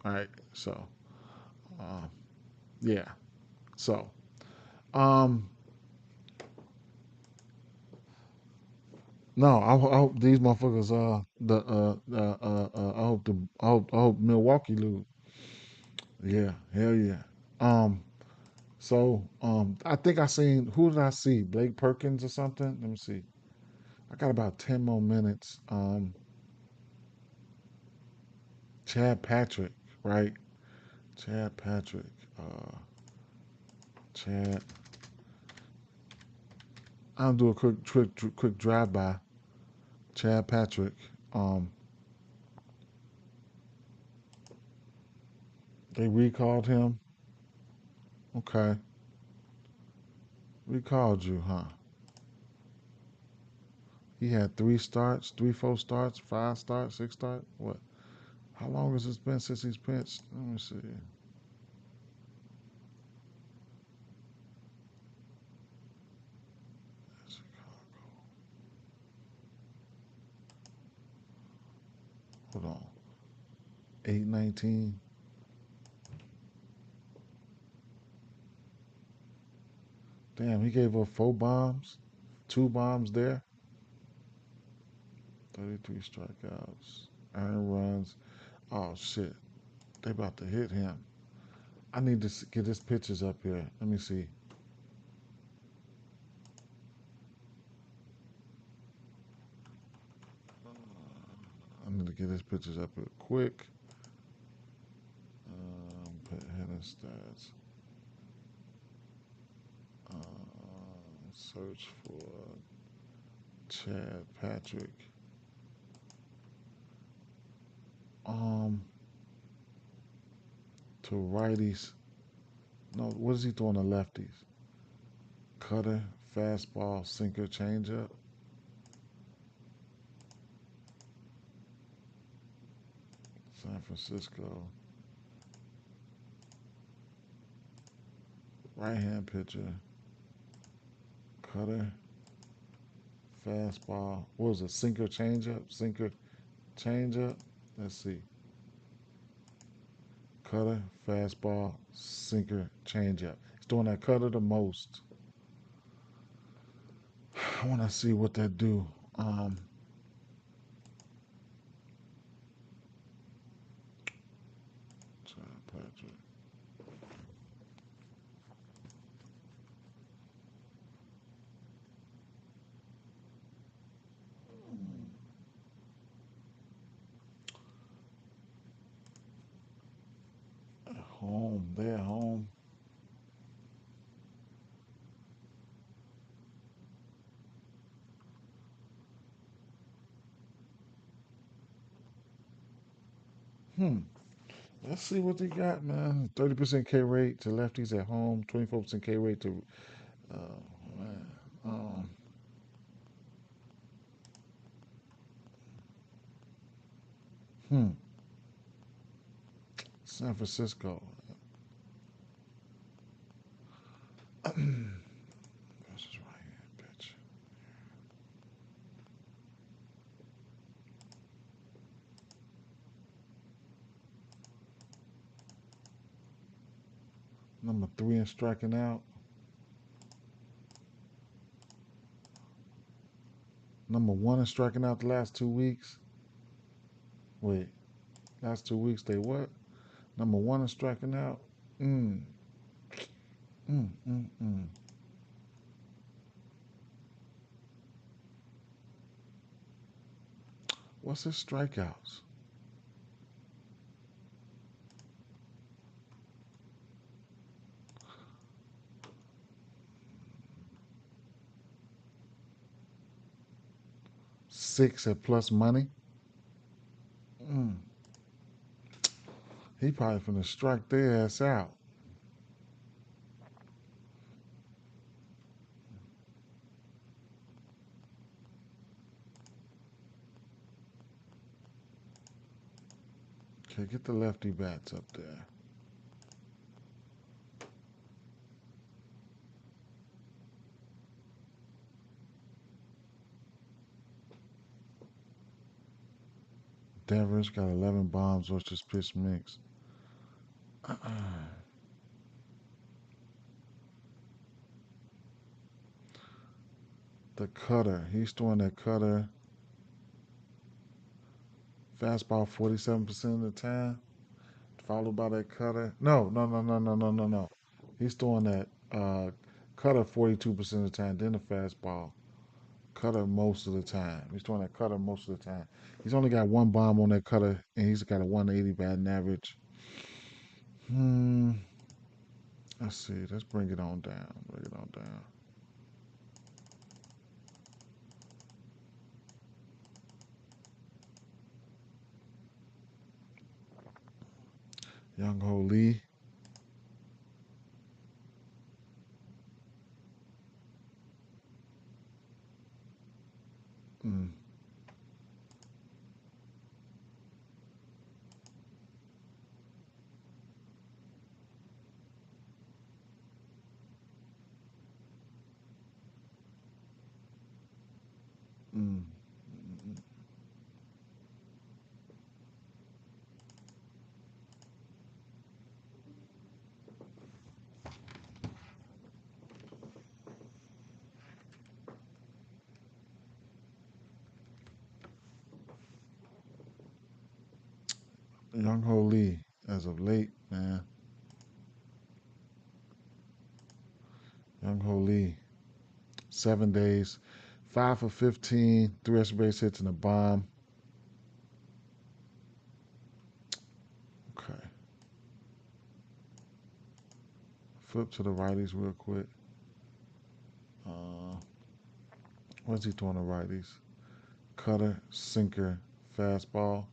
All right, so uh, yeah, so um, no, I hope these motherfuckers. I hope Milwaukee lose. Yeah, hell yeah. Um, I think I seen who did I see? Blake Perkins or something? Let me see. I got about 10 more minutes. Chad Patrick, right? Chad Patrick. Uh, Chad. I'll do a quick drive by. Chad Patrick. They recalled him. Okay. Recalled you, huh? He had 3 starts, 4 starts, 5 starts, 6 starts. What? How long has it been since he's pitched? Let me see. Hold on. 8-19. Damn, he gave up 4 bombs, 2 bombs there. 33 strikeouts, earned runs. Oh shit, they about to hit him. I need to get his pictures up here. Let me see. I need to get his pictures up here quick. Put hitting stats. Search for Chad Patrick. To righties. No, what is he throwing to lefties? Cutter, fastball, sinker, changeup. San Francisco. Right hand pitcher. Cutter, fastball. What was it? Sinker, changeup? Sinker, changeup? Let's see. Cutter, fastball, sinker, changeup. He's doing that cutter the most. I want to see what that do. Patrick. At home, they're home. Let's see what they got, man. 30% K rate to lefties at home. 24% K rate to man. Hmm. San Francisco. This is right here, bitch. Number 3 in striking out. Number 1 in striking out the last 2 weeks. Wait, last 2 weeks they what? Number 1 in striking out. Mm. Mm. Mm. Mm. What's his strikeouts? 6 at plus money. Mm. He probably finna strike their ass out. Okay, get the lefty bats up there. Denver's got 11 bombs versus pitch mix. The cutter. He's throwing that cutter. Fastball 47% of the time. Followed by that cutter. No, no, no, no, no, no, no, no. He's throwing that cutter 42% of the time, then the fastball. Cutter most of the time. He's throwing that cutter most of the time. He's only got 1 bomb on that cutter, and he's got a 180 batting average. Let's see. Let's bring it on down. Bring it on down. Young Ho Lee. Mm, mm. Young Ho Lee, as of late, man. Young Ho Lee, 7 days, 5 for 15, three extra base hits and a bomb. Okay. Flip to the righties real quick. Uh, what's he throwing to righties? Cutter, sinker, fastball.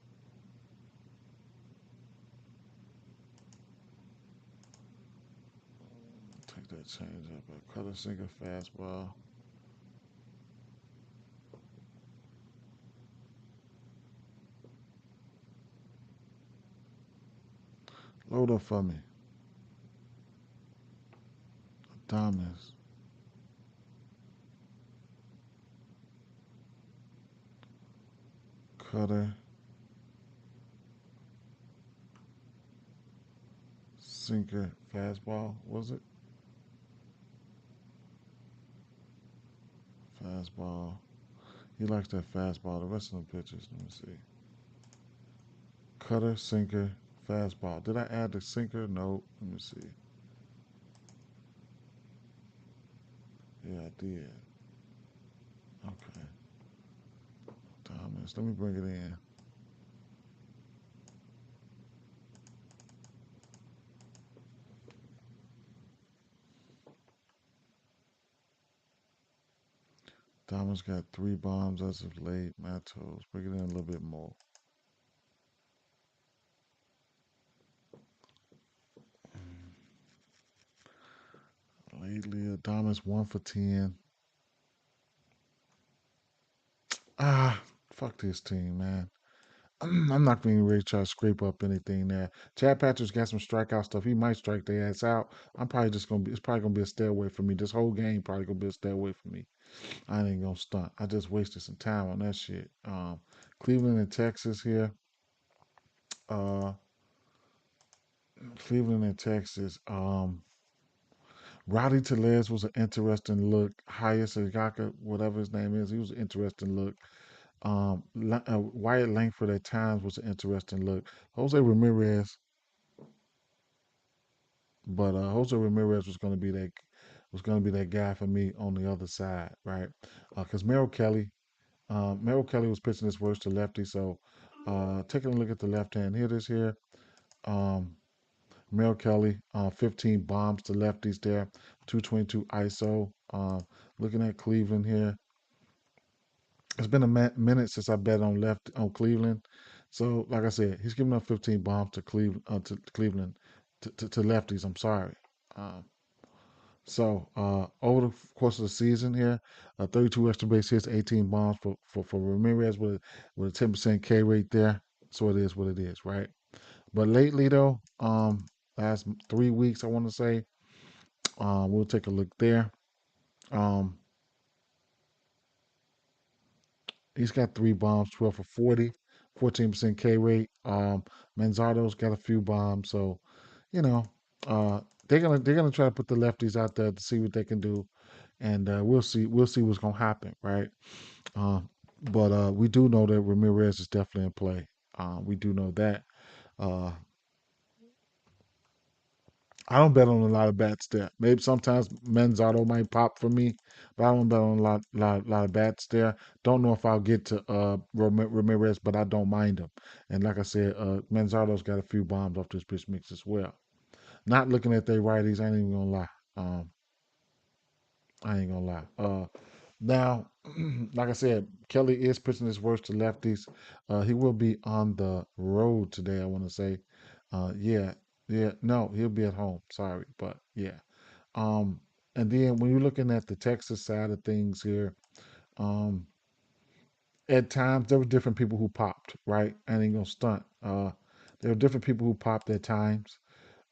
Take that change up. Cutter, sinker, fastball. Load up for me. Diamonds. Cutter, sinker, fastball. Was it? Fastball. He likes that fastball. The rest of the pitches, let me see. Cutter, sinker, fastball. Did I add the sinker? No. Let me see. Yeah, I did. Okay. Thomas. Let me bring it in. Thomas got 3 bombs as of late. Matos. Bring it in a little bit more. Lately, Thomas 1 for 10. Ah, fuck this team, man. I'm not being ready to try to scrape up anything there. Chad Patrick's got some strikeout stuff. He might strike their ass out. I'm probably just gonna be. It's probably gonna be a stay away for me. This whole game probably gonna be a stay away for me. I ain't gonna stunt. I just wasted some time on that shit. Cleveland and Texas here. Uh, Cleveland and Texas. Rowdy Tellez was an interesting look. Highest Agaka, whatever his name is, he was an interesting look. Wyatt Langford at times was an interesting look. Jose Ramirez, but Jose Ramirez was going to be that guy for me on the other side, right? Because Merrill Kelly was pitching his worst to lefty. So taking a look at the left-hand hitters here, um, Merrill Kelly, 15 bombs to lefties there, 222 ISO. Looking at Cleveland here, it's been a minute since I bet on Cleveland. So, like I said, he's giving up 15 bombs to Cleveland, to lefties. I'm sorry. Um, over the course of the season here, 32 extra base hits, 18 bombs for Ramirez with a 10% K rate there. So it is what it is, right? But lately though, last 3 weeks I want to say, we'll take a look there. Um, he's got 3 bombs, 12 for 40, 14% K rate. Manzardo's got a few bombs, so you know, uh, they're gonna try to put the lefties out there to see what they can do, and we'll see what's gonna happen, right? Uh, but we do know that Ramirez is definitely in play. We do know that. Uh, I don't bet on a lot of bats there. Maybe sometimes Manzardo might pop for me, but I don't bet on a lot of bats there. Don't know if I'll get to Ramirez, but I don't mind him. And like I said, Manzardo's got a few bombs off this pitch mix as well. Not looking at their righties, I ain't even gonna lie. I ain't gonna lie. Now, like I said, Kelly is pitching his worst to lefties. He will be on the road today. I want to say, yeah. Yeah, no, he'll be at home. Sorry, but yeah. Um, and then when you're looking at the Texas side of things here, um, at times there were different people who popped, right? I ain't gonna stunt. There were different people who popped at times.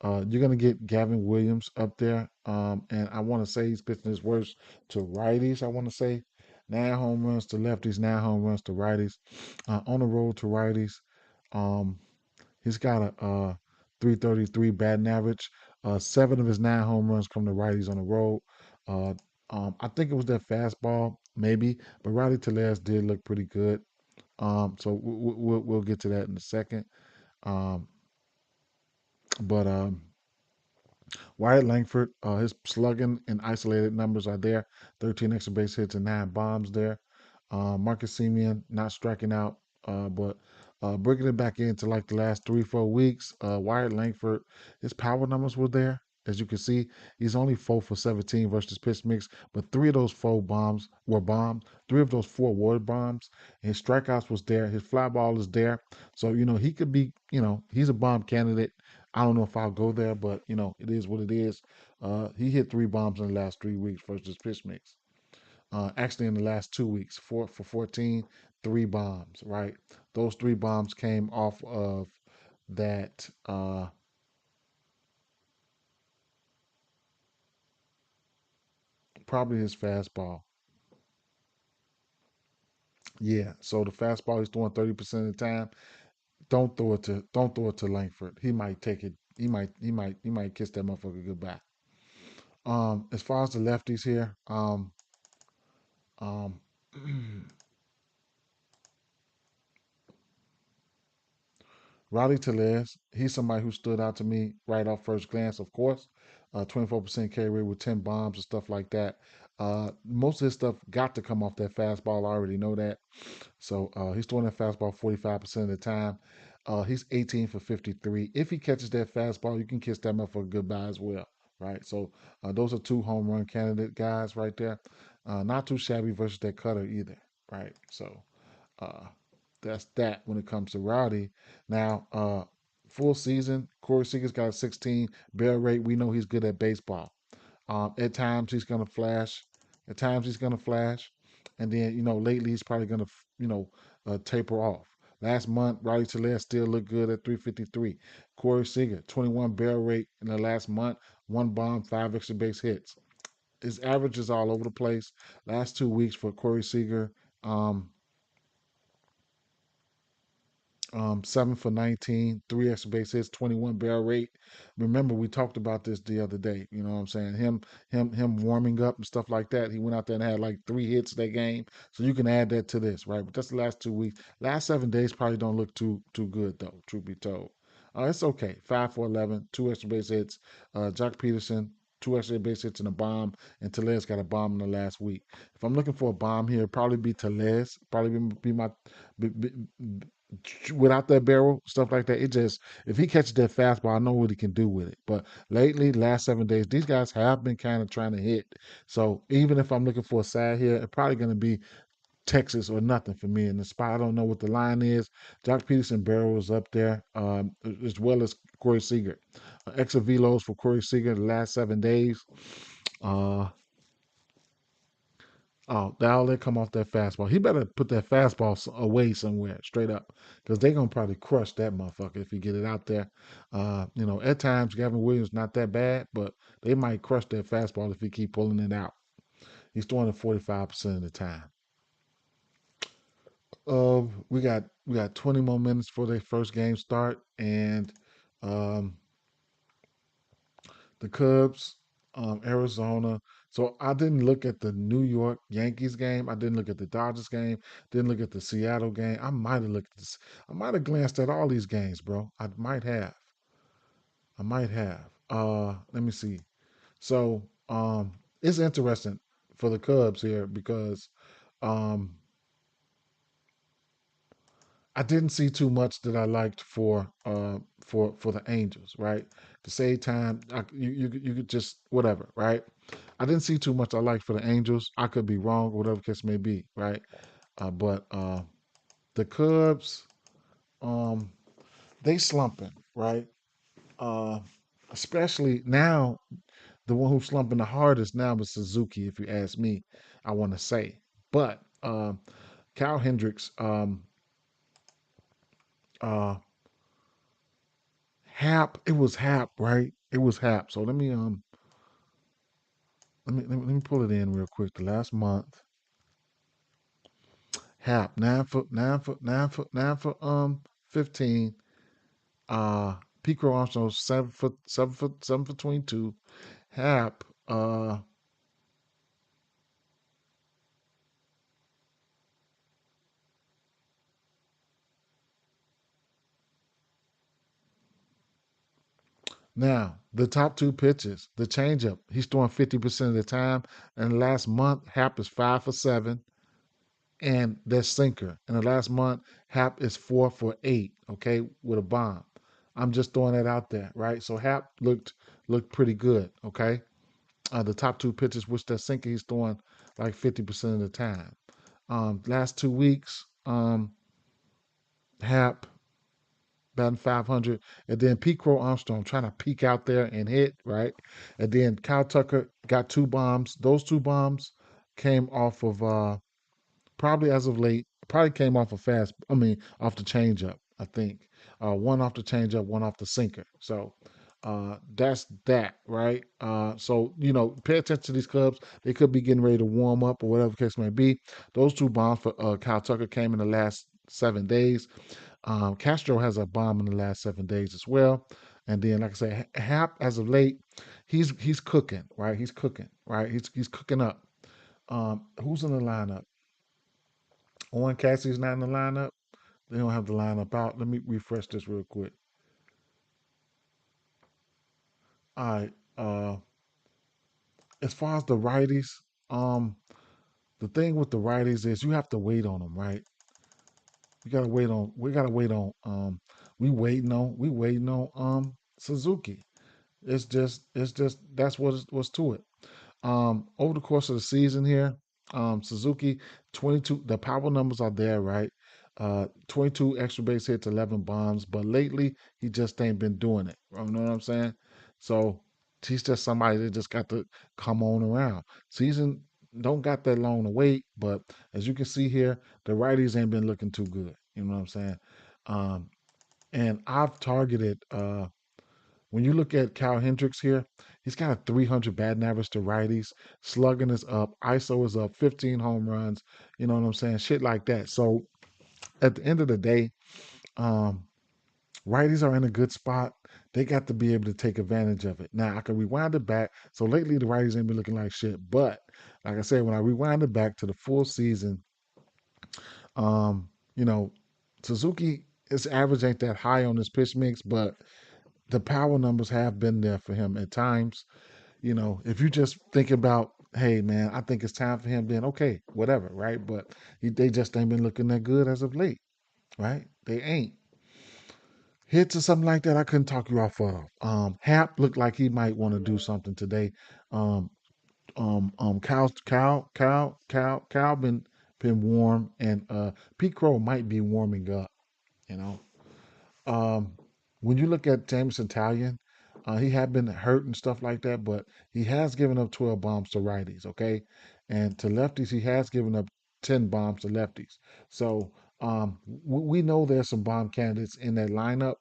You're gonna get Gavin Williams up there, and I want to say he's pitching his worst to righties. I want to say 9 home runs to lefties, 9 home runs to righties. On the road to righties, um, he's got a 333 batting average. 7 of his 9 home runs come to righties on the road. Uh, I think it was that fastball, maybe, but Rowdy Tellez did look pretty good. So we'll get to that in a second. Um, but Wyatt Langford, his slugging and isolated numbers are there. 13 extra base hits and 9 bombs there. Marcus Semien not striking out, but bringing it back into like the last 3, 4 weeks. Wyatt Langford, his power numbers were there. As you can see, he's only 4 for 17 versus pitch mix, but 3 of those 4 bombs were bombs. 3 of those 4 were bombs. His strikeouts was there. His fly ball is there. So he could be. He's a bomb candidate. I don't know if I'll go there, but it is what it is. He hit 3 bombs in the last 3 weeks versus pitch mix. Actually, in the last 2 weeks, 4 for 14, 3 bombs. Right, those 3 bombs came off of that. Probably his fastball. Yeah. So the fastball he's throwing 30% of the time. Don't throw it to Langford. He might take it. He might kiss that motherfucker goodbye. As far as the lefties here, um, Rowdy Tellez, he's somebody who stood out to me right off first glance, of course. 24% carry rate with 10 bombs and stuff like that. Most of his stuff got to come off that fastball. I already know that. So he's throwing that fastball 45% of the time. He's 18 for 53. If he catches that fastball, you can kiss that motherfucker goodbye as well, right? So those are 2 home run candidate guys right there. Not too shabby versus that cutter either, right? So uh, that's that when it comes to Rowdy. Now, full season, Corey Seager's got a 16 barrel rate. We know he's good at baseball. At times he's gonna flash. At times he's gonna flash, and then lately he's probably gonna taper off. Last month, Rowdy Tellez still looked good at 353. Corey Seager, 21 barrel rate in the last month, 1 bomb, 5 extra base hits. His average is all over the place. Last 2 weeks for Corey Seager, um, 7 for 19, 3 extra base hits, 21 barrel rate. Remember, we talked about this the other day. You know what I'm saying? Him warming up and stuff like that. He went out there and had like 3 hits that game. So you can add that to this, right? But that's the last 2 weeks. Last 7 days probably don't look too good though. Truth be told, it's okay. 5 for 11, 2 extra base hits. Jock Peterson. 2 extra base hits and a bomb, and Tellez got a bomb in the last week. If I'm looking for a bomb here, probably be Tellez. Probably be my be, without that barrel, stuff like that. It just if he catches that fastball, I know what he can do with it. But lately, last 7 days, these guys have been kind of trying to hit. So even if I'm looking for a side here, it's probably going to be Texas or nothing for me in the spot. I don't know what the line is. Jock Peterson barrel is up there, as well as Corey Seager. Extra velos for Corey Seager the last 7 days. Uh, Oh, now they come off that fastball. He better put that fastball away somewhere, straight up, because they're gonna probably crush that motherfucker if he get it out there. At times Gavin Williams not that bad, but they might crush that fastball if he keep pulling it out. He's throwing it 45% of the time. We got 20 more minutes for their first game start, and um, the Cubs, Arizona. So I didn't look at the New York Yankees game. I didn't look at the Dodgers game. Didn't look at the Seattle game. I might have looked at this. I might have glanced at all these games, bro. I might have. I might have. Let me see. So it's interesting for the Cubs here because um, I didn't see too much that I liked for the Angels, right? To save time, you could just whatever, right? I didn't see too much I liked for the Angels. I could be wrong, whatever case may be, right? But the Cubs, um, they slumping, right? Uh, especially now, the one who's slumping the hardest now is Suzuki, if you ask me, I want to say. But Cal Hendricks, uh, Hap, it was Hap, right? It was Hap. So let me pull it in real quick. The last month, Hap 9 foot 9 foot 9 foot 9 foot 15. Pico Armstrong 7 foot 7 foot 7 foot 22. Hap now the top two pitches, the changeup, he's throwing 50% of the time. And the last month, Hap is 5 for 7, and that sinker. In the last month, Hap is 4 for 8. Okay, with a bomb. I'm just throwing that out there, right? So Hap looked pretty good. Okay, the top two pitches, which that sinker, he's throwing like 50% of the time. Last 2 weeks, Hap batting 500, and then Pete Crow Armstrong trying to peek out there and hit, right? And then Kyle Tucker got 2 bombs. Those 2 bombs came off of probably as of late, probably came off a fast. I mean, off the changeup. I think one off the changeup, one off the sinker. So that's that, right? So pay attention to these Cubs. They could be getting ready to warm up or whatever the case may be. Those 2 bombs for Kyle Tucker came in the last 7 days. Castro has a bomb in the last 7 days as well. And then, like I said, Hap as of late, he's cooking, right? He's cooking, right? He's cooking up. Who's in the lineup? Owen Cassie's not in the lineup. They don't have the lineup out. Let me refresh this real quick. All right. As far as the righties, um, the thing with the righties is you have to wait on them, right? You gotta wait on. We gotta wait on. We waiting on Suzuki. It's just that's what's to it. Over the course of the season here, Suzuki 22. The power numbers are there, right? 22 extra base hits, 11 bombs. But lately, he just ain't been doing it. You know what I'm saying? So he's just somebody that just got to come on around. Season don't got that long to wait, but as you can see here, the righties ain't been looking too good. You know what I'm saying? Um, and I've targeted. When you look at Cal Hendricks here, he's got a 300 batting average to righties. Slugging is up. ISO is up. 15 home runs. You know what I'm saying? Shit like that. So at the end of the day, um, righties are in a good spot. They got to be able to take advantage of it. Now I can rewind it back. So lately the righties ain't been looking like shit. But like I said, when I rewind it back to the full season, um, you know, Suzuki, his average ain't that high on his pitch mix, but the power numbers have been there for him at times. If you just think about, hey man, I think it's time for him, then okay, whatever, right? But they just ain't been looking that good as of late, right? They ain't. Hits or something like that, I couldn't talk you off of. Hap looked like he might want to do something today. Um, Cal been warm, and Pete Crow might be warming up. You know, Um, when you look at James Italian, he had been hurt and stuff like that, but he has given up 12 bombs to righties, okay? And to lefties, he has given up 10 bombs to lefties. So we know there's some bomb candidates in that lineup.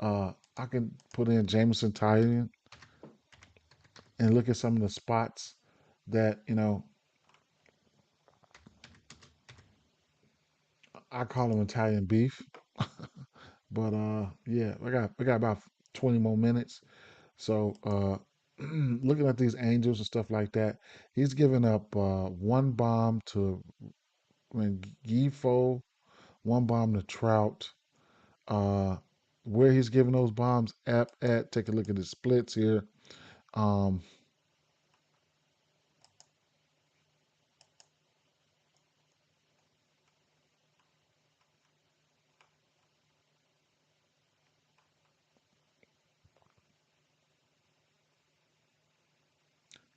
I can put in Jameson Italian and look at some of the spots that, I call them Italian beef. But yeah, we got about 20 more minutes. So looking at these angels and stuff like that, he's given up 1 bomb to Gifo, 1 bomb to Trout. Uh, where he's giving those bombs at, take a look at his splits here. Um,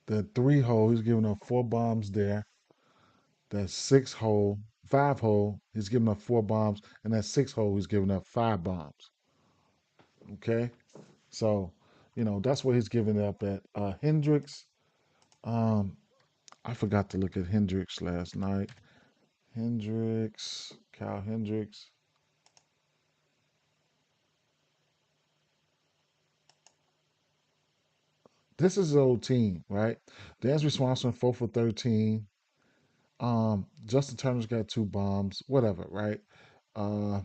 the 3 hole, he's giving up 4 bombs there. That 6 hole, 5 hole, he's giving up 4 bombs, and that 6 hole, he's giving up 5 bombs. Okay. So, that's what he's giving it up at. Hendricks, um, I forgot to look at Hendricks last night. Hendricks, Kyle Hendricks. This is his old team, right? Dan's responsible 4 for 13. Justin Turner's got 2 bombs, whatever, right? Uh,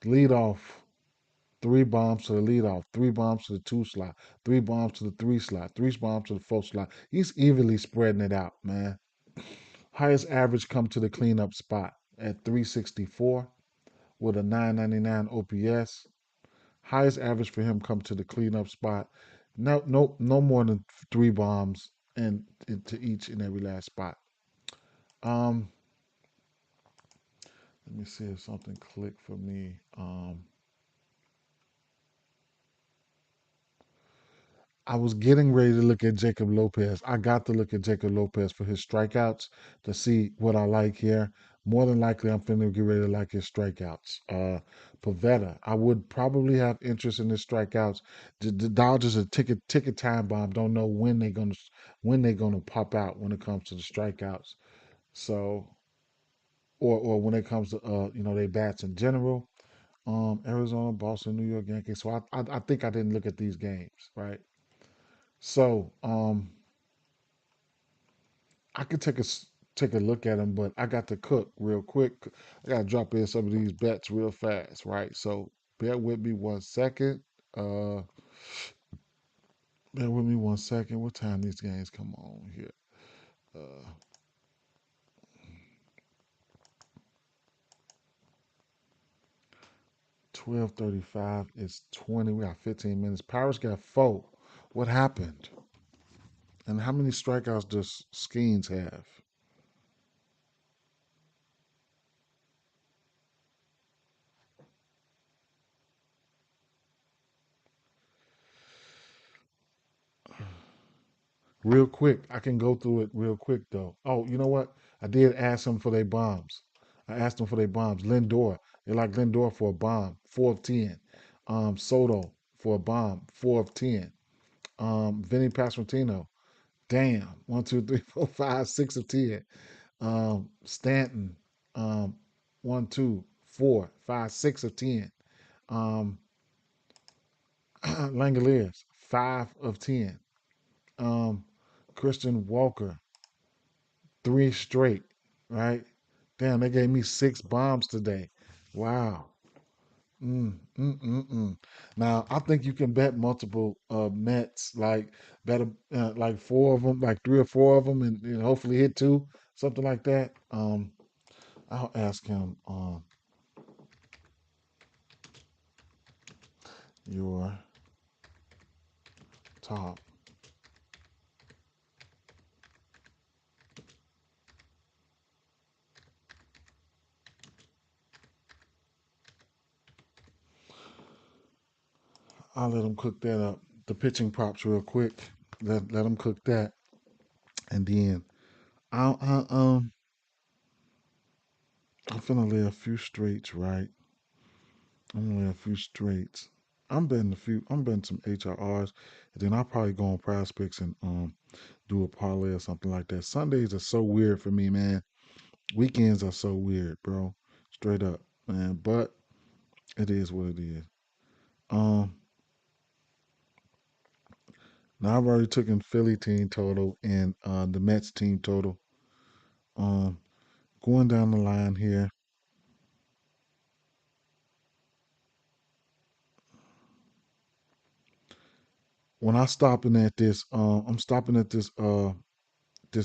lead off, 3 bombs to the leadoff, 3 bombs to the 2 slot, 3 bombs to the 3 slot, 3 bombs to the 4 slot. He's evenly spreading it out, man. Highest average come to the cleanup spot at 364 with a 999 OPS. Highest average for him come to the cleanup spot. No more than 3 bombs into each and every last spot. Um, Let me see if something clicked for me. I was getting ready to look at Jacob Lopez. I got to look at Jacob Lopez for his strikeouts to see what I like here. More than likely, I'm finna get ready to like his strikeouts. Pavetta, I would probably have interest in his strikeouts. The Dodgers are ticket time bomb. Don't know when they gonna pop out when it comes to the strikeouts. So, or when it comes to they bats in general. Arizona, Boston, New York Yankees. So I think I didn't look at these games, right? So I could take a look at them, but I got to cook real quick. I got to drop in some of these bets real fast, right? So bear with me 1 second. Uh, Bear with me 1 second. What time these games come on here? Uh, 12:35. It's 20. We got 15 minutes. Pirates got 4. What happened? And how many strikeouts does Skeens have? Real quick, I can go through it real quick though. Oh, you know what? I did ask them for their bombs. I asked them for their bombs. Lindor, they like Lindor for a bomb, 4 of 10. Soto for a bomb, 4 of 10. Vinny Pasquantino, damn, 1, 2, 3, 4, 5, 6 of 10. Stanton, um, 1, 2, 4, 5, 6 of 10. Um, Langoliers, 5 of 10. Um, Christian Walker, 3 straight, right? Damn, they gave me 6 bombs today. Wow. Mm. Now I think you can bet multiple Mets, like like 4 of them, like 3 or 4 of them, and hopefully hit two, something like that. I'll ask him your top. I'll let him cook that up. The pitching props real quick. Let him cook that, and then I I'm finna lay a few straights, right? I'm gonna lay a few straights. I'm betting some HRRs, and then I'll probably go on Prize Picks and do a parlay or something like that. Sundays are so weird for me, man. Weekends are so weird, bro. Straight up, man. But it is what it is. Um, Now I've already taken Philly team total and the Mets team total. Um, Going down the line here. When I stopping at this, I'm stopping at this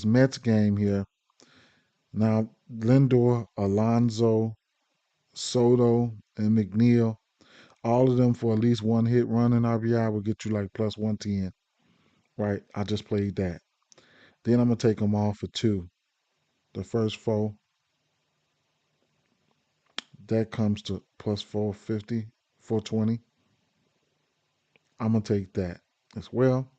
Mets game here. Now Lindor, Alonso, Soto, and McNeil, all of them for at least one hit run in RBI will get you like plus 110. Right? I just played that. Then I'm gonna take them all for two. The first four, that comes to plus 450, 420. I'm gonna take that as well.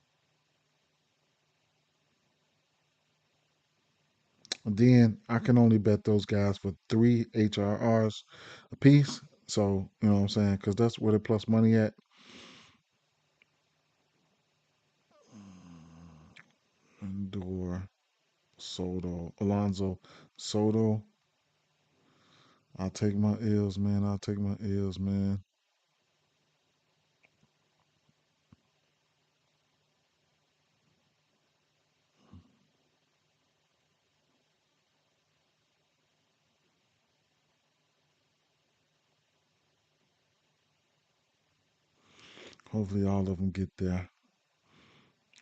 Then I can only bet those guys for 3 HRRs a piece. So, you know what I'm saying? Because that's where the plus money at. Endor, Soto, Alonzo, Soto. I'll take my L's, man. I'll take my L's, man. Hopefully all of them get there.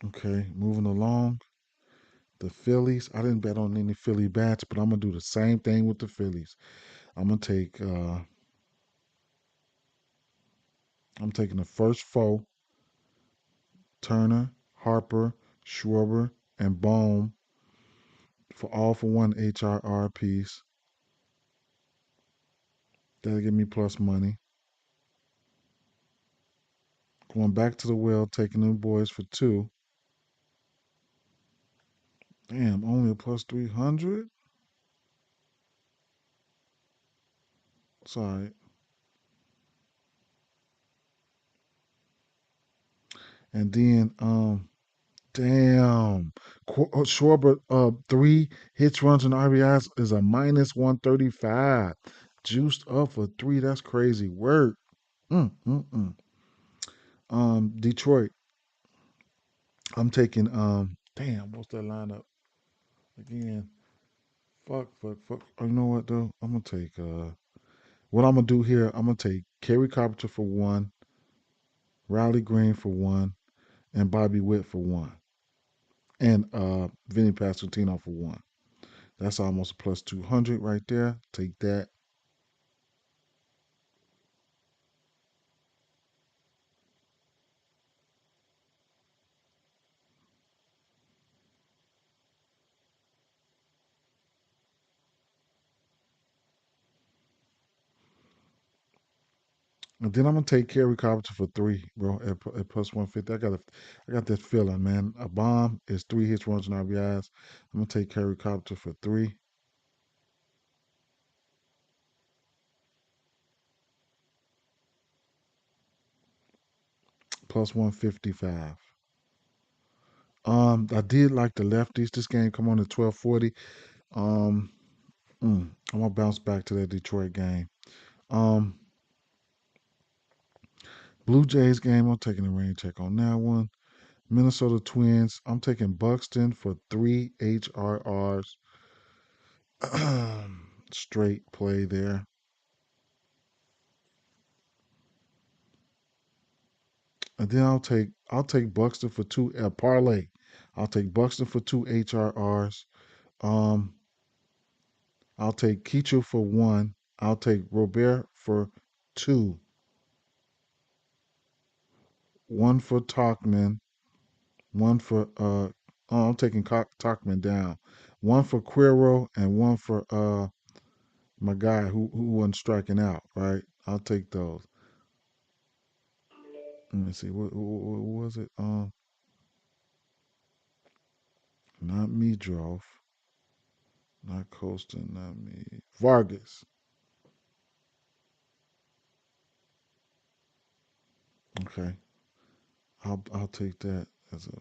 Okay, moving along. The Phillies. I didn't bet on any Philly bats, but I'm gonna do the same thing with the Phillies. I'm gonna take I'm taking the first four, Turner, Harper, Schwarber, and Bohm for all for one HRR piece. That'll give me plus money. Going back to the well, taking them boys for two. Damn, only a plus 300? Sorry. And then, damn. Schwarber, 3 hits, runs, and RBIs is a minus 135. Juiced up for three. That's crazy work. Mm, mm, mm. Detroit. I'm taking, damn, what's that lineup? Again, fuck. Oh, you know what, though? I'm going to take, what I'm going to do here, I'm going to take Kerry Carpenter for one, Riley Green for one, and Bobby Witt for one, and Vinny Pasquantino for one. That's almost a plus 200 right there. Take that. And then I'm gonna take Kerry Carpenter for three, bro, at plus 150. I got that feeling, man. A bomb is 3 hits, runs, and RBIs. I'm gonna take Kerry Carpenter for three, plus 155. I did like the lefties. This game come on at 12:40. Um, I'm gonna bounce back to that Detroit game. Um, Blue Jays game. I'm taking the rain check on that one. Minnesota Twins. I'm taking Buxton for 3 HRRs. Straight play there. And then I'll take Buxton for two parlay. I'll take Buxton for 2 HRRs. Um, I'll take Keachel for one. I'll take Robert for two. One for Talkman. One for oh, I'm taking Talkman down. One for Quero and one for my guy who wasn't striking out. Right. I'll take those. Let me see. What was it? Not Meadroff. Not Colston. Not me. Vargas. Okay. I'll take that as a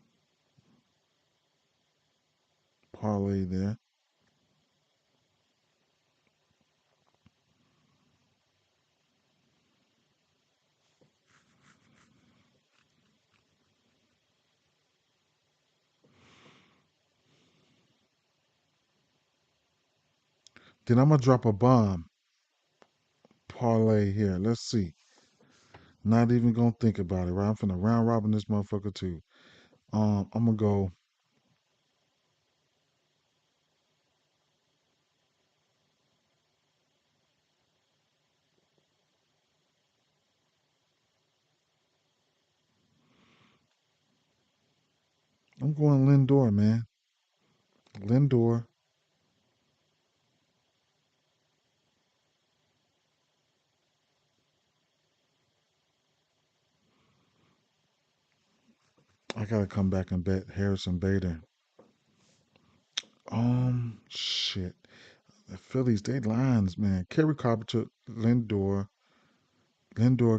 parlay there. Then I'm gonna drop a bomb parlay here. Let's see. Not even gonna think about it, right? I'm finna round robin this motherfucker too. I'm gonna go. I'm going Lindor, man. Lindor. I gotta come back and bet Harrison Bader. Shit. The Phillies, they lines, man. Kerry Carpenter, Lindor,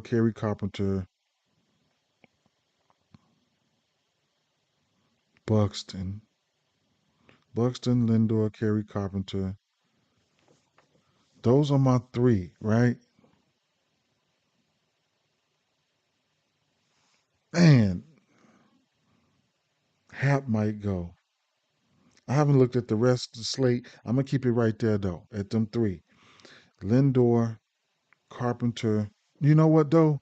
Kerry Carpenter, Buxton, Lindor, Kerry Carpenter. Those are my three, right? Man, Hap might go. I haven't looked at the rest of the slate. I'm gonna keep it right there though, at them three. Lindor, Carpenter. You know what though?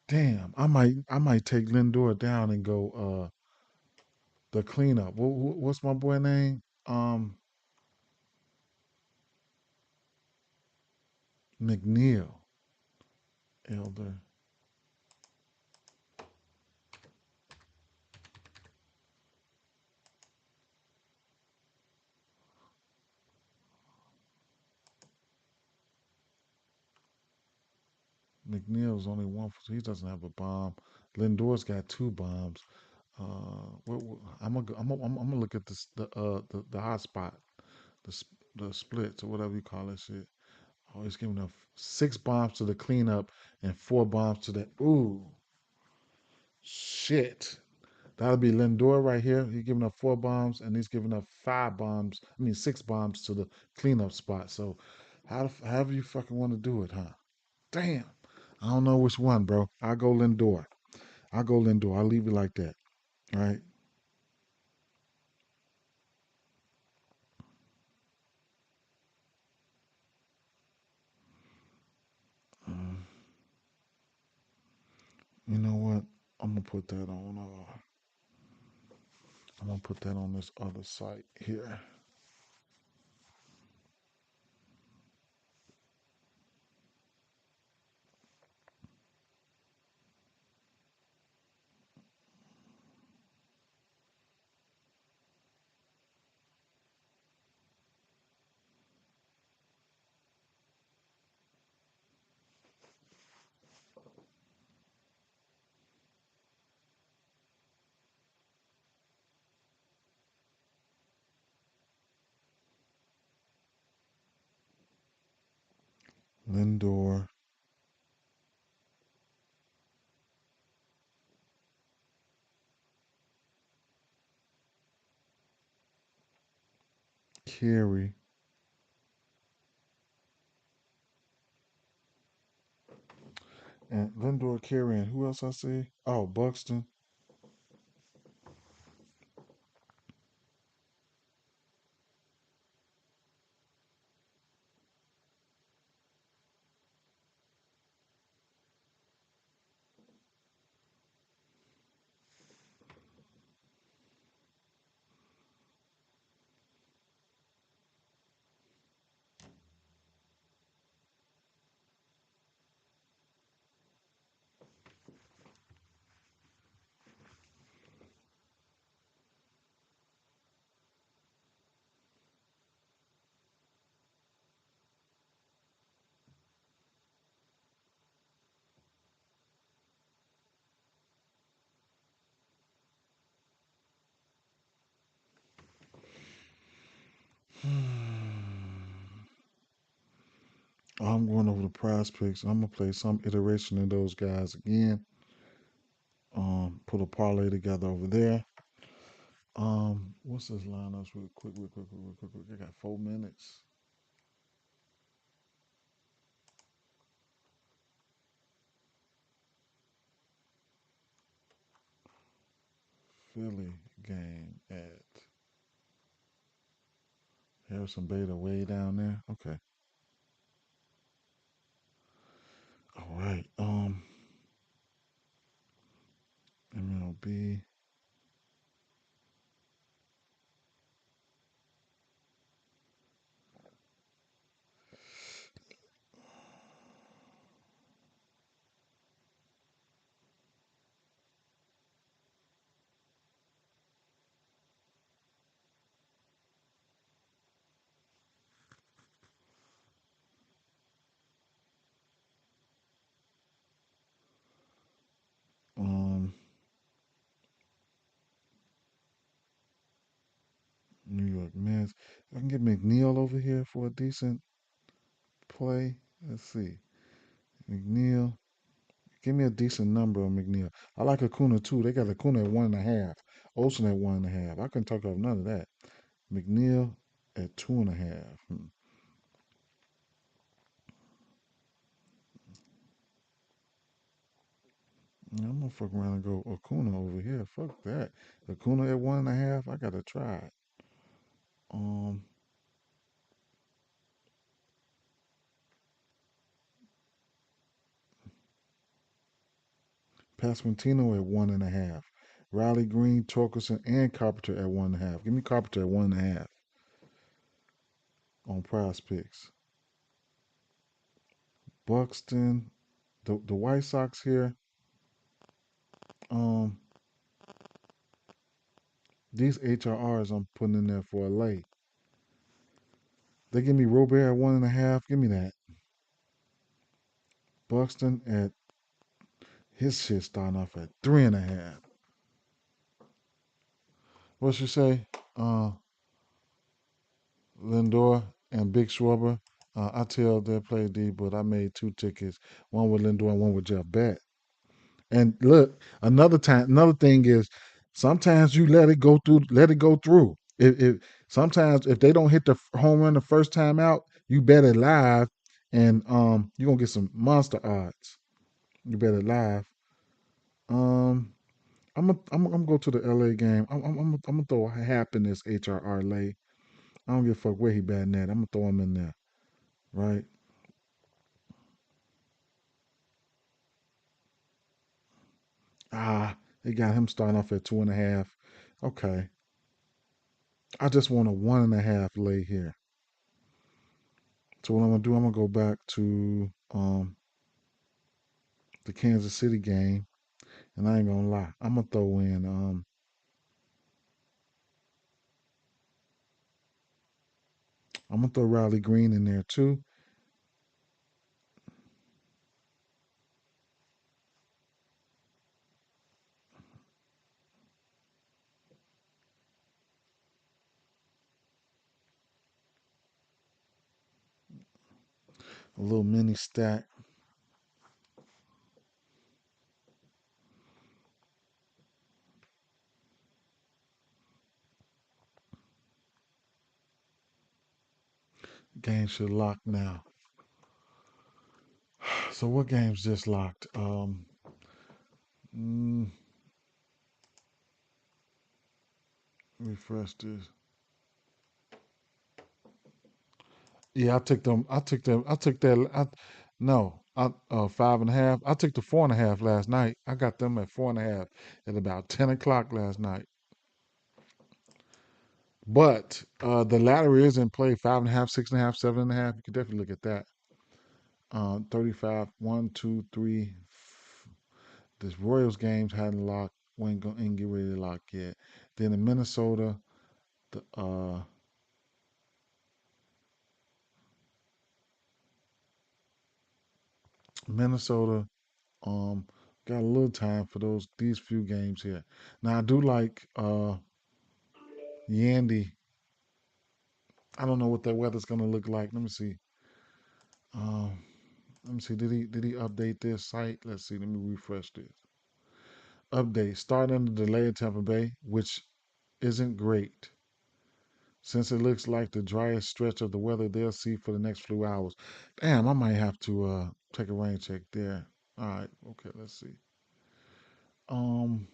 Damn, I might take Lindor down and go the cleanup. What's my boy name? McNeil. Elder McNeil's only one. He doesn't have a bomb. Lindor's got two bombs. I'm gonna look at this the hot spot, the splits or whatever you call that shit. Oh, he's giving up six bombs to the cleanup and four bombs to the ooh shit. That'll be Lindor right here. He's giving up four bombs and he's giving up five bombs. I mean six bombs to the cleanup spot. So however you fucking want to do it, huh? Damn. I don't know which one, bro. I'll go Lindor. I'll go Lindor. I'll leave it like that. All right. Um, you know what? I'm gonna put that on. I'm gonna put that on this other site here. Lindor, Carey, and Lindor, Carey, and who else I see? Oh, Buxton. I'm going over the prize picks. I'm gonna play some iteration of those guys again. Put a parlay together over there. What's this lineups real quick, I got 4 minutes. Philly game at Harrison Beta way down there. Okay. All right. MLB. I can get McNeil over here for a decent play. Let's see. McNeil. Give me a decent number on McNeil. I like Acuna too. They got Acuna at 1.5. Olsen at 1.5. I couldn't talk off none of that. McNeil at 2.5. I'm gonna fuck around and go Acuna over here. Fuck that. Acuna at 1.5. I gotta try it. Um, Pasquantino at 1.5. Riley Green, Torkelson, and Carpenter at 1.5. Give me Carpenter at 1.5 on Prize Picks. Buxton, the White Sox here. Um, these HRRs I'm putting in there for a lay. They give me Robert at 1.5. Give me that. Buxton at his shit starting off at 3.5. What you say? Lindor and Big Schwarber. I tell they play D, but I made 2 tickets, one with Lindor and one with Jeff Beck. And look, another thing is sometimes you let it go through. If sometimes if they don't hit the home run the first time out, you bet it live, and you're gonna get some monster odds. You bet it live. Um, I'm gonna go to the LA game. I'm gonna throw a half in this HRR lay. I don't give a fuck where he batting at. I'm gonna throw him in there, right? Ah, they got him starting off at 2.5. Okay, I just want a 1.5 lay here. So what I'm gonna do, I'm gonna go back to the Kansas City game, and I ain't gonna lie, I'm gonna throw Riley Green in there too. A little mini stack. Game should lock now. So what game's just locked? Mm, refresh this. Yeah, I took them. I took them. I took that. No, 5.5. I took the 4.5 last night. I got them at 4.5 at about 10 o'clock last night. But the ladder is in play: 5.5, 6.5, 7.5. You can definitely look at that. 35, 1, 2, 3. This Royals games hadn't locked. Ain't get ready to lock yet. Then in Minnesota, the Minnesota got a little time for these few games here. Now I do like Yandy. I don't know what that weather's gonna look like. Let me see. Um, let me see. Did he update this site? Let's see. Let me refresh this. Update. Starting the delay in Tampa Bay, which isn't great. Since it looks like the driest stretch of the weather they'll see for the next few hours. Damn, I might have to take a rain check there. All right, okay, let's see. Um,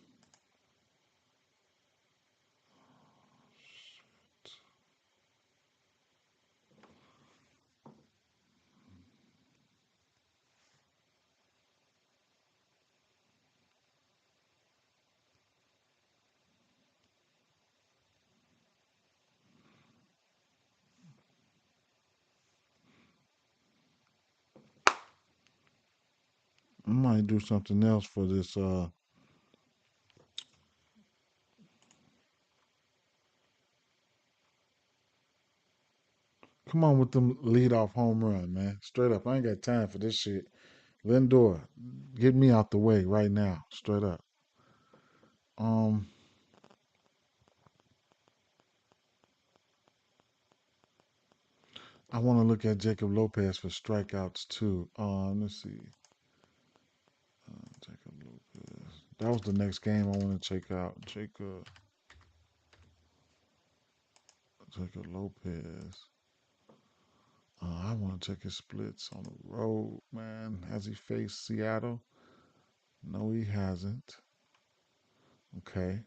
I might do something else for this. Come on with them lead off home run, man. Straight up, I ain't got time for this shit. Lindor, get me out the way right now. Straight up. Um, I want to look at Jacob Lopez for strikeouts too. Let's see. Jacob Lopez. That was the next game I want to check out. Jacob Lopez. I want to check his splits on the road, man. Has he faced Seattle? No, he hasn't. Okay.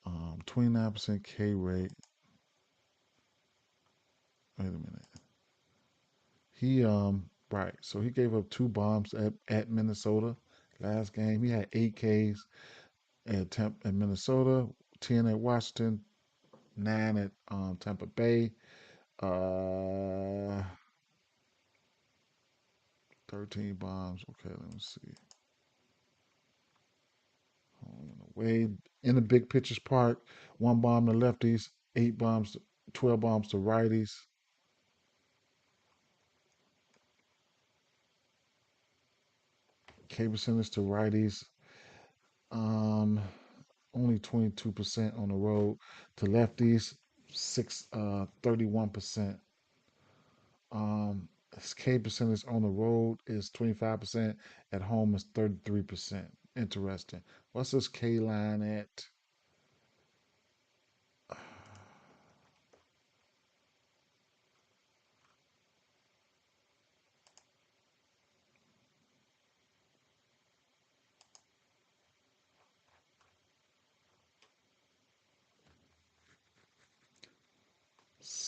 29% K rate. Wait a minute. He right. So he gave up 2 bombs at Minnesota last game. He had 8 Ks at Minnesota, 10 at Washington, 9 at Tampa Bay, uh 13 bombs. Okay, let me see. Home and away in the big pitchers park, 1 bomb to lefties, 8 bombs, 12 bombs to righties. K percentage to righties. Um, only 22% on the road to lefties, 31%. His K percentage on the road is 25%. At home is 33%. Interesting. What's this K line at?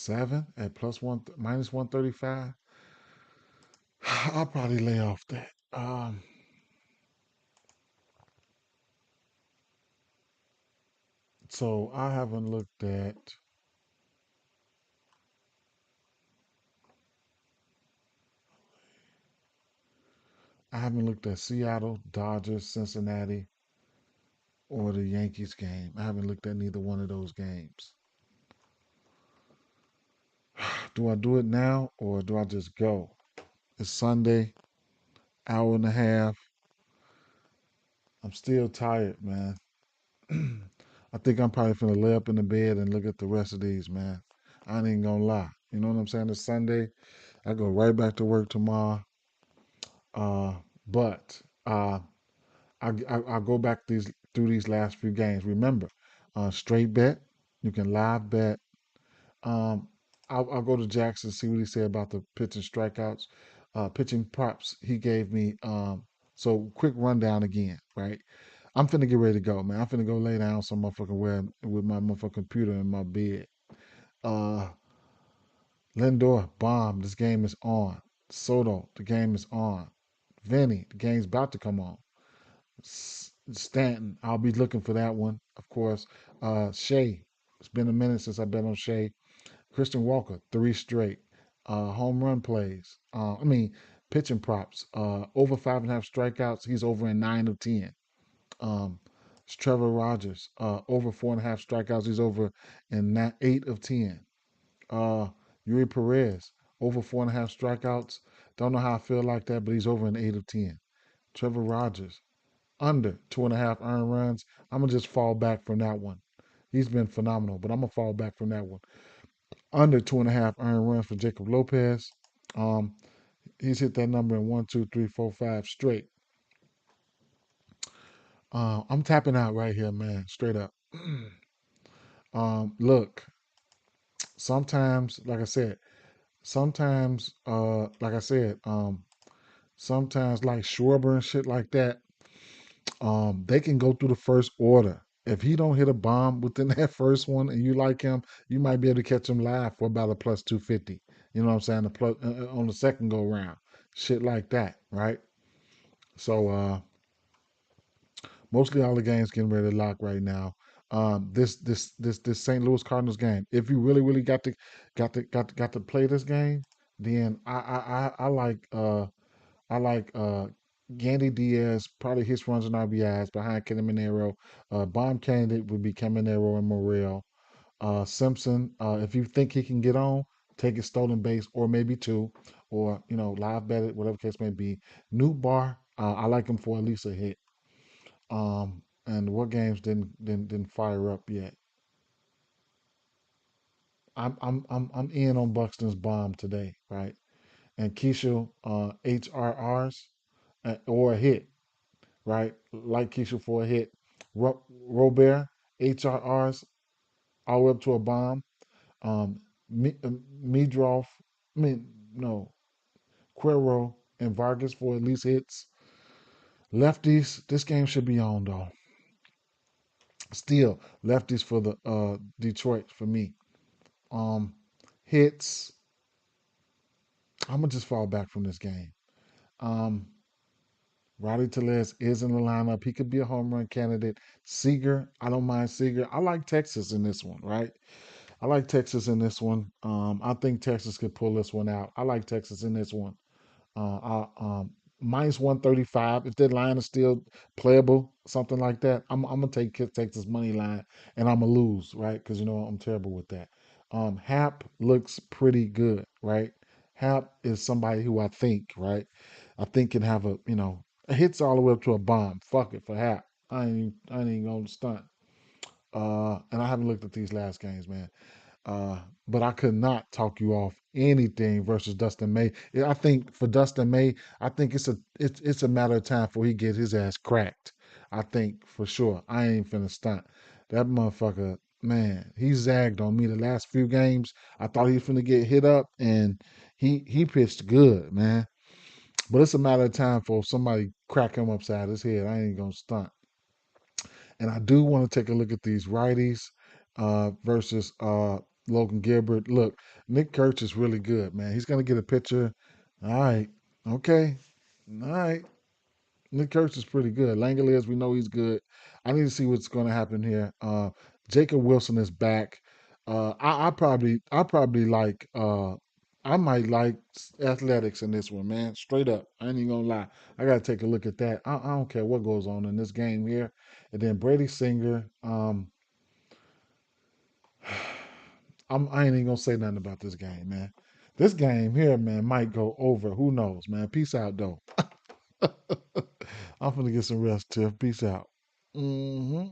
7 at minus 135. I'll probably lay off that. So I haven't looked at. I haven't looked at Seattle, Dodgers, Cincinnati, or the Yankees game. I haven't looked at neither one of those games. Do I do it now or do I just go? It's Sunday, hour and a half. I'm still tired, man. I think I'm probably gonna lay up in the bed and look at the rest of these, man. I ain't even gonna lie. You know what I'm saying? It's Sunday. I go right back to work tomorrow. Uh, but I go back through these last few games. Remember, straight bet. You can live bet. Um, I'll go to Jackson see what he said about the pitching strikeouts, pitching props. He gave me. So quick rundown again, right? I'm finna get ready to go, man. I'm finna go lay down some motherfucking where with my motherfucking computer in my bed. Uh, Lindor, bomb. This game is on. Soto, the game is on. Vinny, the game's about to come on. Stanton, I'll be looking for that one, of course. Shea, it's been a minute since I bet on Shea. Christian Walker, 3 straight. Home run plays. Pitching props. Over 5.5 strikeouts. He's over in 9 of 10. Um, it's Trevor Rogers. Over 4.5 strikeouts. He's over in 8 of 10. Uh, Yuri Perez, over 4.5 strikeouts. Don't know how I feel like that, but he's over in 8 of 10. Trevor Rogers, under 2.5 earned runs. I'm gonna just fall back from that one. He's been phenomenal, but I'm gonna fall back from that one. Under 2.5 earned runs for Jacob Lopez. Um, he's hit that number in 1, 2, 3, 4, 5 straight. I'm tapping out right here, man. Straight up. Look, sometimes, like I said, sometimes like Schwarber and shit like that, they can go through the first order. If he don't hit a bomb within that first one and you like him, you might be able to catch him live for about a plus 250. You know what I'm saying? On the second go round, shit like that, right? So mostly all the games getting ready to lock right now. This St. Louis Cardinals game. If you really got to play this game, then I like Gandy Diaz, probably his runs and RBIs behind Caminero. Bomb candidate would be Caminero and Morel. Simpson, if you think he can get on, take his stolen base or maybe two, or live bet it, whatever case may be. New Bar, I like him for at least a hit. And what games didn't fire up yet? I'm in on Buxton's bomb today, right? And Keisha HRRs or a hit, right? Like Keisha for a hit. Robert HRRs all the way up to a bomb. Um, Midroff, I mean no, Quero and Vargas for at least hits. Lefties, this game should be on though. Still, lefties for the Detroit for me. Um, hits. I'm gonna just fall back from this game. Um, Roddy Tellez is in the lineup. He could be a home run candidate. Seager, I don't mind Seager. I like Texas in this one, right? I like Texas in this one. I think Texas could pull this one out. I like Texas in this one. Minus 135. If that line is still playable, something like that, I'm gonna take Texas money line, and I'm gonna lose, right? Because you know I'm terrible with that. Hap looks pretty good, right? Hap is somebody who I think can have a hits all the way up to a bomb. Fuck it for Hap. I ain't even gonna stunt. And I haven't looked at these last games, man. But I could not talk you off anything versus Dustin May. Yeah, I think for Dustin May, I think it's a matter of time before he gets his ass cracked. I think for sure. I ain't finna stunt. That motherfucker, man, he zagged on me the last few games. I thought he was finna get hit up, and he pitched good, man. But it's a matter of time for somebody crack him upside his head. I ain't gonna stunt. And I do want to take a look at these righties versus Logan Gilbert. Look, Nick Kurtz is really good, man. He's going to get a pitcher. All right. Okay. All right. Nick Kurtz is pretty good. Langoliers, we know he's good. I need to see what's going to happen here. Jacob Wilson is back. I probably like I might like athletics in this one, man. Straight up. I ain't even gonna lie. I gotta take a look at that. I don't care what goes on in this game here. And then Brady Singer. I ain't even gonna say nothing about this game, man. This game here, man, might go over. Who knows, man? Peace out, though. I'm gonna get some rest, Tiff. Peace out. Hmm